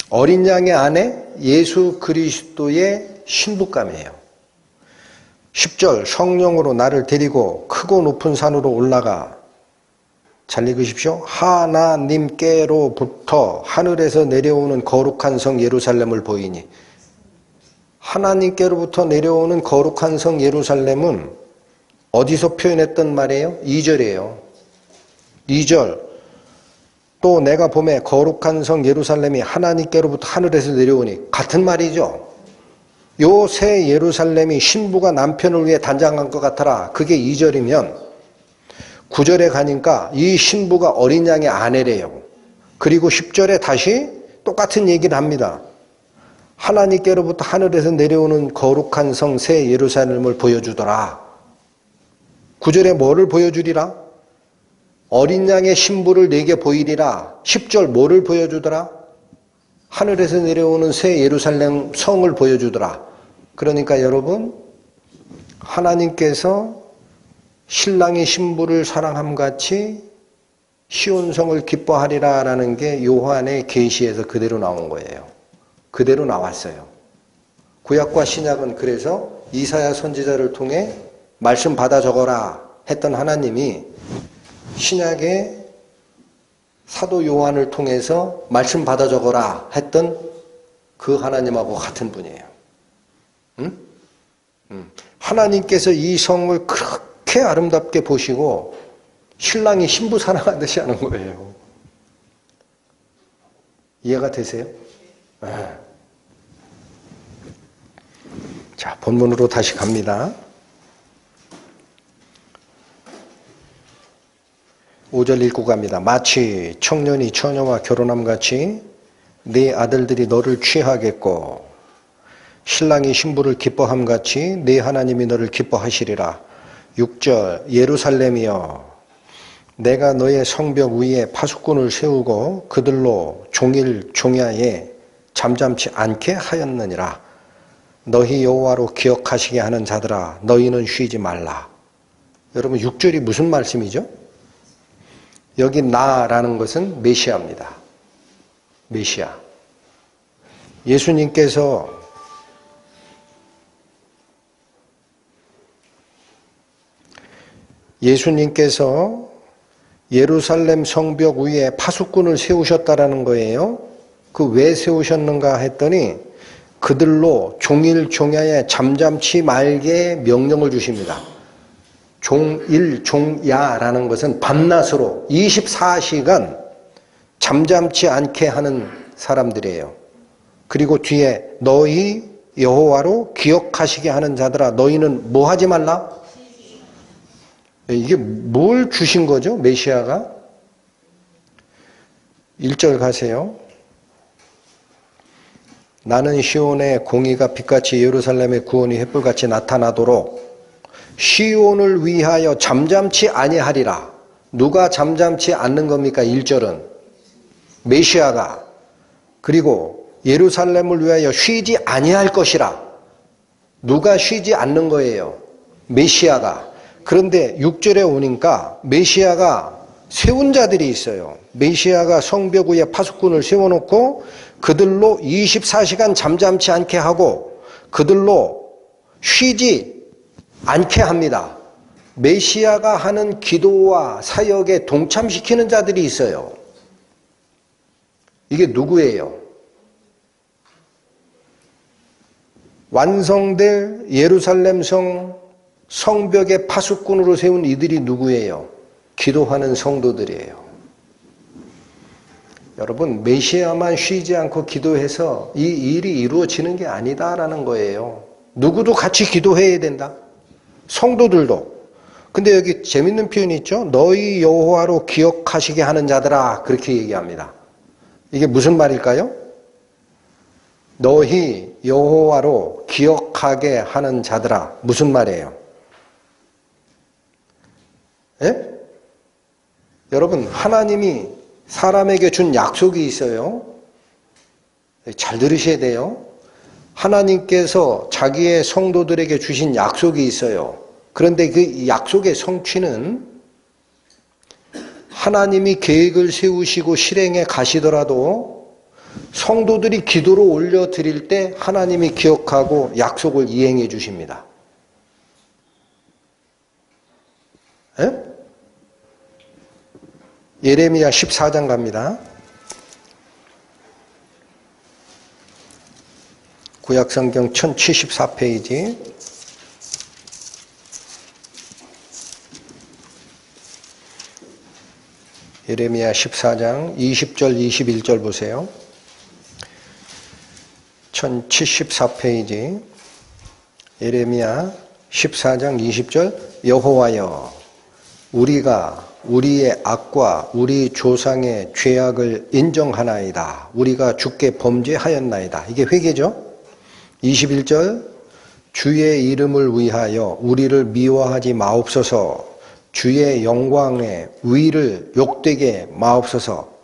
어린 양의 아내 예수 그리스도의 신부감이에요. 10절 성령으로 나를 데리고 크고 높은 산으로 올라가 잘 읽으십시오. 하나님께로부터 하늘에서 내려오는 거룩한 성 예루살렘을 보이니 하나님께로부터 내려오는 거룩한 성 예루살렘은 어디서 표현했던 말이에요? 2절이에요. 2절 또 내가 보매 거룩한 성 예루살렘이 하나님께로부터 하늘에서 내려오니 같은 말이죠. 요 새 예루살렘이 신부가 남편을 위해 단장한 것 같아라. 그게 2절이면 9절에 가니까 이 신부가 어린 양의 아내래요. 그리고 10절에 다시 똑같은 얘기를 합니다. 하나님께로부터 하늘에서 내려오는 거룩한 성 새 예루살렘을 보여주더라. 9절에 뭐를 보여주리라? 어린 양의 신부를 내게 보이리라. 10절 뭐를 보여주더라? 하늘에서 내려오는 새 예루살렘 성을 보여주더라. 그러니까 여러분, 하나님께서 신랑이 신부를 사랑함 같이 시온성을 기뻐하리라 라는 게 요한의 계시에서 그대로 나온 거예요. 그대로 나왔어요. 구약과 신약은 그래서 이사야 선지자를 통해 말씀 받아 적어라 했던 하나님이 신약의 사도 요한을 통해서 말씀 받아 적어라 했던 그 하나님하고 같은 분이에요. 응? 하나님께서 이 성을 그렇게 아름답게 보시고 신랑이 신부 사랑하듯이 하는 거예요. 이해가 되세요? 네. 자, 본문으로 다시 갑니다. 5절 읽고 갑니다. 마치 청년이 처녀와 결혼함 같이 네 아들들이 너를 취하겠고 신랑이 신부를 기뻐함 같이 네 하나님이 너를 기뻐하시리라. 6절 예루살렘이여 내가 너의 성벽 위에 파수꾼을 세우고 그들로 종일 종야에 잠잠치 않게 하였느니라. 너희 여호와로 기억하시게 하는 자들아 너희는 쉬지 말라. 여러분 6절이 무슨 말씀이죠? 여기 나라는 것은 메시아입니다. 메시아. 예수님께서 예루살렘 성벽 위에 파수꾼을 세우셨다라는 거예요. 그 왜 세우셨는가 했더니 그들로 종일 종야에 잠잠치 말게 명령을 주십니다. 종일 종야라는 것은 밤낮으로 24시간 잠잠치 않게 하는 사람들이에요. 그리고 뒤에 너희 여호와로 기억하시게 하는 자들아 너희는 뭐 하지 말라? 이게 뭘 주신 거죠? 메시아가? 1절 가세요. 나는 시온의 공의가 빛같이 예루살렘의 구원이 횃불같이 나타나도록 시온을 위하여 잠잠치 아니하리라. 누가 잠잠치 않는 겁니까? 1절은 메시아가. 그리고 예루살렘을 위하여 쉬지 아니할 것이라. 누가 쉬지 않는 거예요? 메시아가. 그런데 6절에 오니까 메시아가 세운 자들이 있어요. 메시아가 성벽 위에 파수꾼을 세워놓고 그들로 24시간 잠잠치 않게 하고 그들로 쉬지 않게 합니다. 메시아가 하는 기도와 사역에 동참시키는 자들이 있어요. 이게 누구예요? 완성될 예루살렘 성벽의 파수꾼으로 세운 이들이 누구예요? 기도하는 성도들이에요. 여러분, 메시아만 쉬지 않고 기도해서 이 일이 이루어지는 게 아니다라는 거예요. 누구도 같이 기도해야 된다. 성도들도. 근데 여기 재밌는 표현이 있죠. 너희 여호와로 기억하시게 하는 자들아, 그렇게 얘기합니다. 이게 무슨 말일까요? 너희 여호와로 기억하게 하는 자들아. 무슨 말이에요? 예? 여러분, 하나님이 사람에게 준 약속이 있어요. 잘 들으셔야 돼요. 하나님께서 자기의 성도들에게 주신 약속이 있어요. 그런데 그 약속의 성취는 하나님이 계획을 세우시고 실행에 가시더라도 성도들이 기도로 올려드릴 때 하나님이 기억하고 약속을 이행해 주십니다. 예? 예레미야 14장 갑니다. 구약성경 1074페이지. 예레미야 14장 20절 21절 보세요. 1074페이지. 예레미야 14장 20절. 여호와여, 우리가 우리의 악과 우리 조상의 죄악을 인정하나이다. 우리가 주께 범죄하였나이다. 이게 회개죠. 21절. 주의 이름을 위하여 우리를 미워하지 마옵소서. 주의 영광의 위를 욕되게 마옵소서.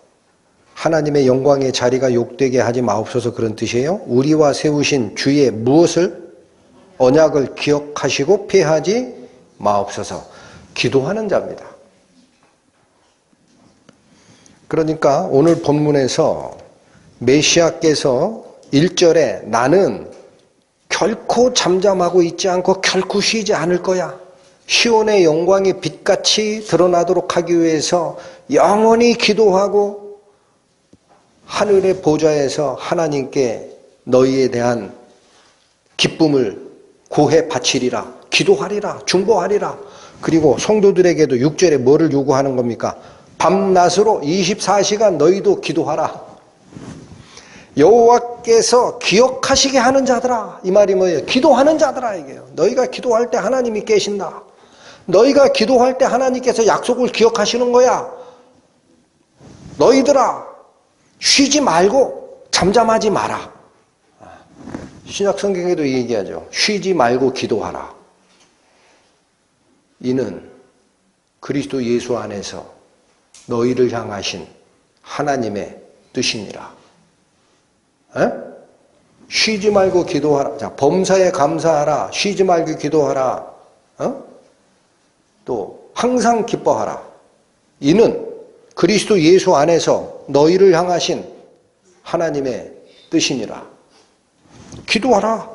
하나님의 영광의 자리가 욕되게 하지 마옵소서, 그런 뜻이에요. 우리와 세우신 주의 무엇을? 언약을 기억하시고 폐하지 마옵소서. 기도하는 자입니다. 그러니까 오늘 본문에서 메시아께서 1절에 나는 결코 잠잠하고 있지 않고 결코 쉬지 않을 거야. 시온의 영광이 빛같이 드러나도록 하기 위해서 영원히 기도하고 하늘의 보좌에서 하나님께 너희에 대한 기쁨을 고해 바치리라. 기도하리라. 중보하리라. 그리고 성도들에게도 6절에 뭐를 요구하는 겁니까? 밤낮으로 24시간 너희도 기도하라. 여호와께서 기억하시게 하는 자들아. 이 말이 뭐예요? 기도하는 자들아, 이게요. 너희가 기도할 때 하나님이 계신다. 너희가 기도할 때 하나님께서 약속을 기억하시는 거야. 너희들아, 쉬지 말고 잠잠하지 마라. 신약 성경에도 얘기하죠. 쉬지 말고 기도하라. 이는 그리스도 예수 안에서 너희를 향하신 하나님의 뜻이니라. 에? 쉬지 말고 기도하라. 자, 범사에 감사하라. 쉬지 말고 기도하라. 또 항상 기뻐하라. 이는 그리스도 예수 안에서 너희를 향하신 하나님의 뜻이니라. 기도하라.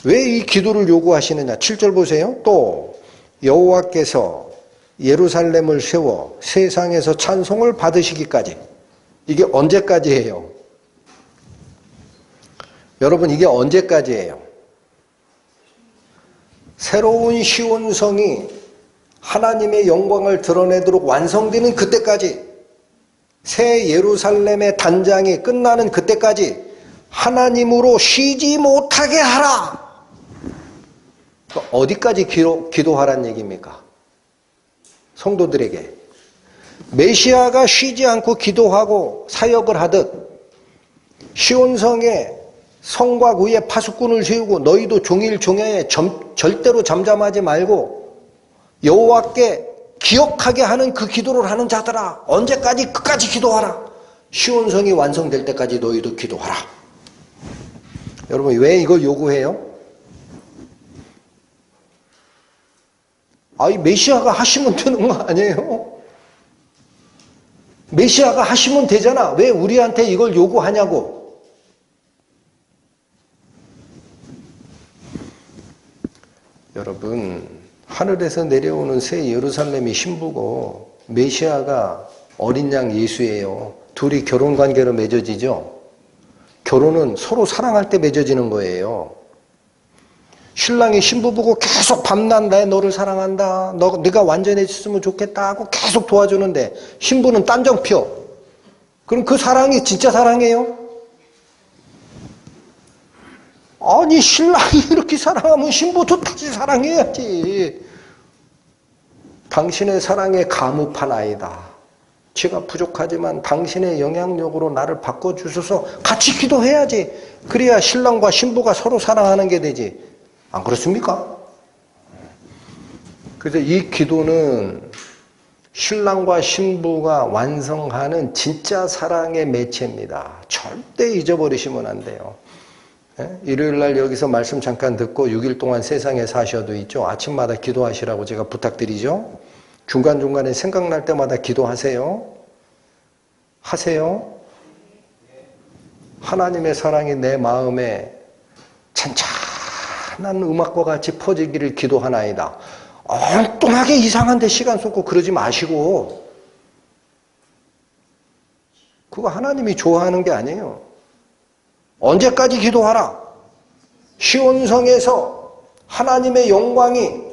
왜 이 기도를 요구하시느냐? 7절 보세요. 또 여호와께서 예루살렘을 세워 세상에서 찬송을 받으시기까지. 이게 언제까지예요? 여러분, 이게 언제까지예요? 새로운 시온성이 하나님의 영광을 드러내도록 완성되는 그때까지, 새 예루살렘의 단장이 끝나는 그때까지 하나님으로 쉬지 못하게 하라. 어디까지 기도하란 얘기입니까? 성도들에게. 메시아가 쉬지 않고 기도하고 사역을 하듯 시온성에 성과 위에 파수꾼을 세우고 너희도 종일 종야에 절대로 잠잠하지 말고 여호와께 기억하게 하는 그 기도를 하는 자들아, 언제까지? 끝까지 기도하라. 시온성이 완성될 때까지 너희도 기도하라. 여러분, 왜 이걸 요구해요? 이 메시아가 하시면 되는 거 아니에요? 메시아가 하시면 되잖아. 왜 우리한테 이걸 요구하냐고. 여러분, 하늘에서 내려오는 새 예루살렘이 신부고 메시아가 어린 양 예수예요. 둘이 결혼관계로 맺어지죠. 결혼은 서로 사랑할 때 맺어지는 거예요. 신랑이 신부 보고 계속 밤낮 나 너를 사랑한다. 네가 완전해졌으면 좋겠다 하고 계속 도와주는데 신부는 딴정 펴. 그럼 그 사랑이 진짜 사랑이에요? 아니, 신랑이 이렇게 사랑하면 신부도 다시 사랑해야지. 당신의 사랑에 가무판 아이다. 제가 부족하지만 당신의 영향력으로 나를 바꿔주셔서 같이 기도해야지. 그래야 신랑과 신부가 서로 사랑하는 게 되지. 안 그렇습니까? 그래서 이 기도는 신랑과 신부가 완성하는 진짜 사랑의 매체입니다. 절대 잊어버리시면 안 돼요. 일요일 날 여기서 말씀 잠깐 듣고 6일 동안 세상에 사셔도 있죠. 아침마다 기도하시라고 제가 부탁드리죠. 중간중간에 생각날 때마다 기도하세요. 하세요. 하나님의 사랑이 내 마음에 찬찬한 음악과 같이 퍼지기를 기도하나이다. 엉뚱하게 이상한데 시간 쏟고 그러지 마시고, 그거 하나님이 좋아하는 게 아니에요. 언제까지 기도하라? 시온성에서 하나님의 영광이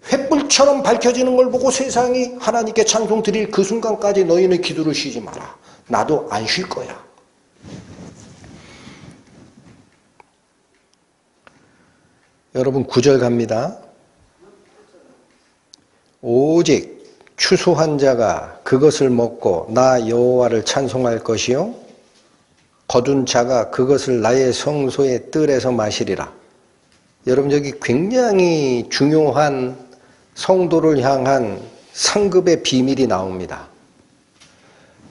횃불처럼 밝혀지는 걸 보고 세상이 하나님께 찬송 드릴 그 순간까지 너희는 기도를 쉬지 마라. 나도 안 쉴 거야. 여러분, 9절 갑니다. 오직 추수한 자가 그것을 먹고 나 여호와를 찬송할 것이요 거둔 자가 그것을 나의 성소의 뜰에서 마시리라. 여러분, 여기 굉장히 중요한 성도를 향한 상급의 비밀이 나옵니다.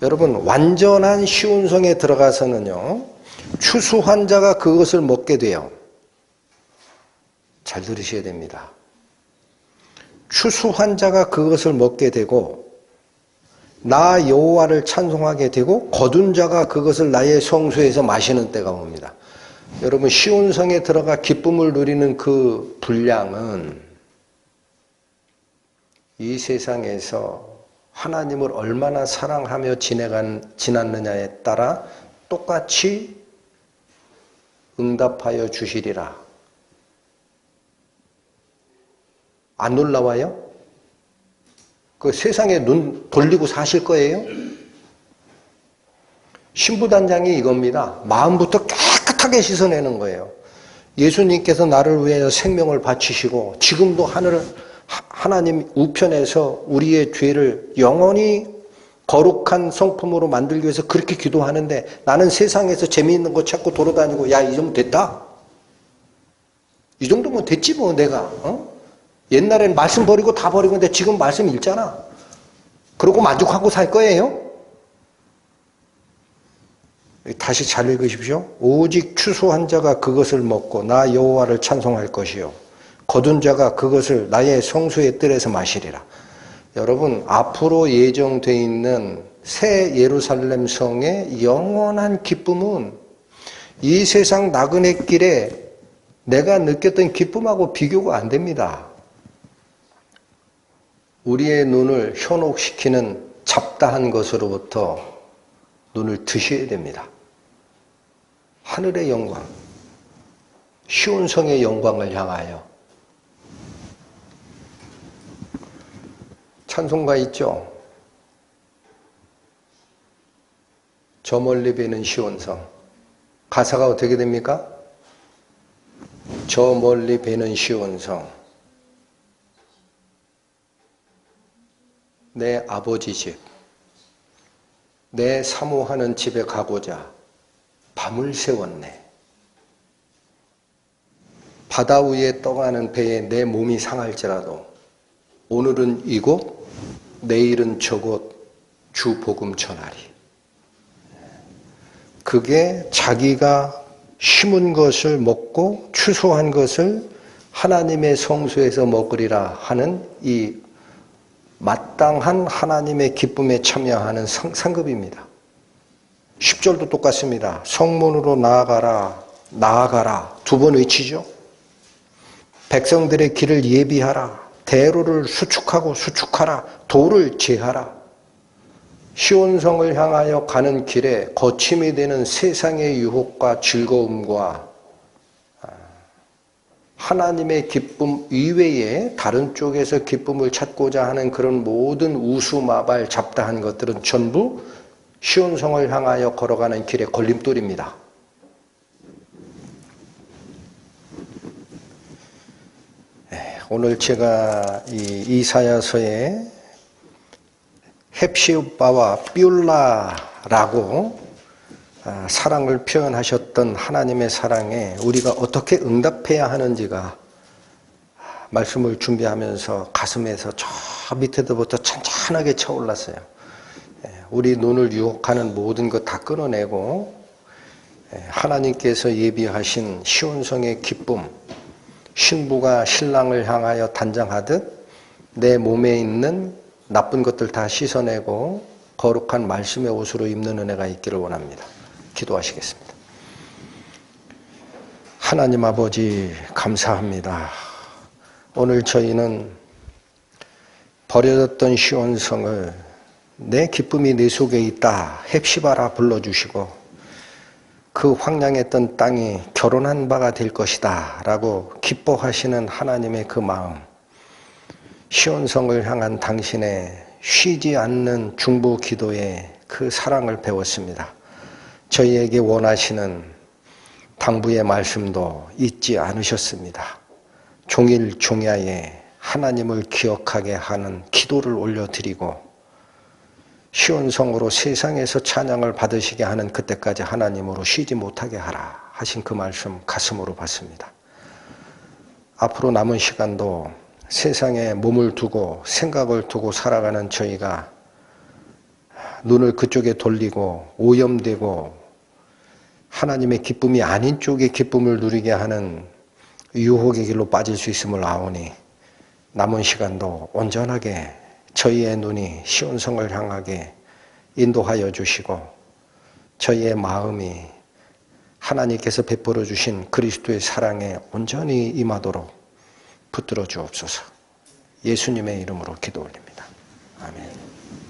여러분, 완전한 시온성에 들어가서는요, 추수한 자가 그것을 먹게 돼요. 잘 들으셔야 됩니다. 추수한 자가 그것을 먹게 되고 나 여호와를 찬송하게 되고 거둔 자가 그것을 나의 성소에서 마시는 때가 옵니다. 여러분, 시온성에 들어가 기쁨을 누리는 그 분량은 이 세상에서 하나님을 얼마나 사랑하며 지났느냐에 따라 똑같이 응답하여 주시리라. 안 놀라워요? 그 세상에 눈 돌리고 사실 거예요? 신부단장이 이겁니다. 마음부터 깨끗하게 씻어내는 거예요. 예수님께서 나를 위하여 생명을 바치시고 지금도 하나님 우편에서 우리의 죄를 영원히 거룩한 성품으로 만들기 위해서 그렇게 기도하는데 나는 세상에서 재미있는 거 찾고 돌아다니고 야, 이 정도 됐다? 이 정도면 됐지 뭐 내가. 옛날엔 말씀 버리고 다 버리고 있는데 지금 말씀 읽잖아. 그러고 만족하고 살 거예요? 다시 잘 읽으십시오. 오직 추수한 자가 그것을 먹고 나 여호와를 찬송할 것이요 거둔 자가 그것을 나의 성소의 뜰에서 마시리라. 여러분, 앞으로 예정되어 있는 새 예루살렘 성의 영원한 기쁨은 이 세상 나그네 길에 내가 느꼈던 기쁨하고 비교가 안 됩니다. 우리의 눈을 현혹시키는 잡다한 것으로부터 눈을 드셔야 됩니다. 하늘의 영광, 시온성의 영광을 향하여. 찬송가 있죠? 저 멀리 비는 시온성. 가사가 어떻게 됩니까? 저 멀리 비는 시온성. 내 아버지 집, 내 사모하는 집에 가고자 밤을 새웠네. 바다 위에 떠가는 배에 내 몸이 상할지라도 오늘은 이곳, 내일은 저곳 주 복음 전하리. 그게 자기가 심은 것을 먹고 추수한 것을 하나님의 성소에서 먹으리라 하는 이 마땅한 하나님의 기쁨에 참여하는 상급입니다. 10절도 똑같습니다. 성문으로 나아가라, 나아가라. 2번 외치죠. 백성들의 길을 예비하라. 대로를 수축하고 수축하라. 도를 제하라. 시온성을 향하여 가는 길에 거침이 되는 세상의 유혹과 즐거움과 하나님의 기쁨 이외에 다른 쪽에서 기쁨을 찾고자 하는 그런 모든 우수마발 잡다한 것들은 전부 시온성을 향하여 걸어가는 길의 걸림돌입니다. 오늘 제가 이 이사야서에 헵시바와 뷸라라고 사랑을 표현하셨던 하나님의 사랑에 우리가 어떻게 응답해야 하는지가 말씀을 준비하면서 가슴에서 저 밑에서부터 찬찬하게 차올랐어요. 우리 눈을 유혹하는 모든 것 다 끊어내고 하나님께서 예비하신 시온성의 기쁨, 신부가 신랑을 향하여 단장하듯 내 몸에 있는 나쁜 것들 다 씻어내고 거룩한 말씀의 옷으로 입는 은혜가 있기를 원합니다. 기도하시겠습니다. 하나님 아버지 감사합니다. 오늘 저희는 버려졌던 시온성을 내 기쁨이 내 속에 있다 헵시바라 불러주시고 그 황량했던 땅이 결혼한 바가 될 것이다 라고 기뻐하시는 하나님의 그 마음, 시온성을 향한 당신의 쉬지 않는 중보 기도의 그 사랑을 배웠습니다. 저희에게 원하시는 당부의 말씀도 잊지 않으셨습니다. 종일 종야에 하나님을 기억하게 하는 기도를 올려드리고 시온성으로 세상에서 찬양을 받으시게 하는 그때까지 하나님으로 쉬지 못하게 하라 하신 그 말씀 가슴으로 받습니다. 앞으로 남은 시간도 세상에 몸을 두고 생각을 두고 살아가는 저희가 눈을 그쪽에 돌리고 오염되고 하나님의 기쁨이 아닌 쪽의 기쁨을 누리게 하는 유혹의 길로 빠질 수 있음을 아오니 남은 시간도 온전하게 저희의 눈이 시온성을 향하게 인도하여 주시고 저희의 마음이 하나님께서 베풀어 주신 그리스도의 사랑에 온전히 임하도록 붙들어 주옵소서. 예수님의 이름으로 기도 올립니다. 아멘.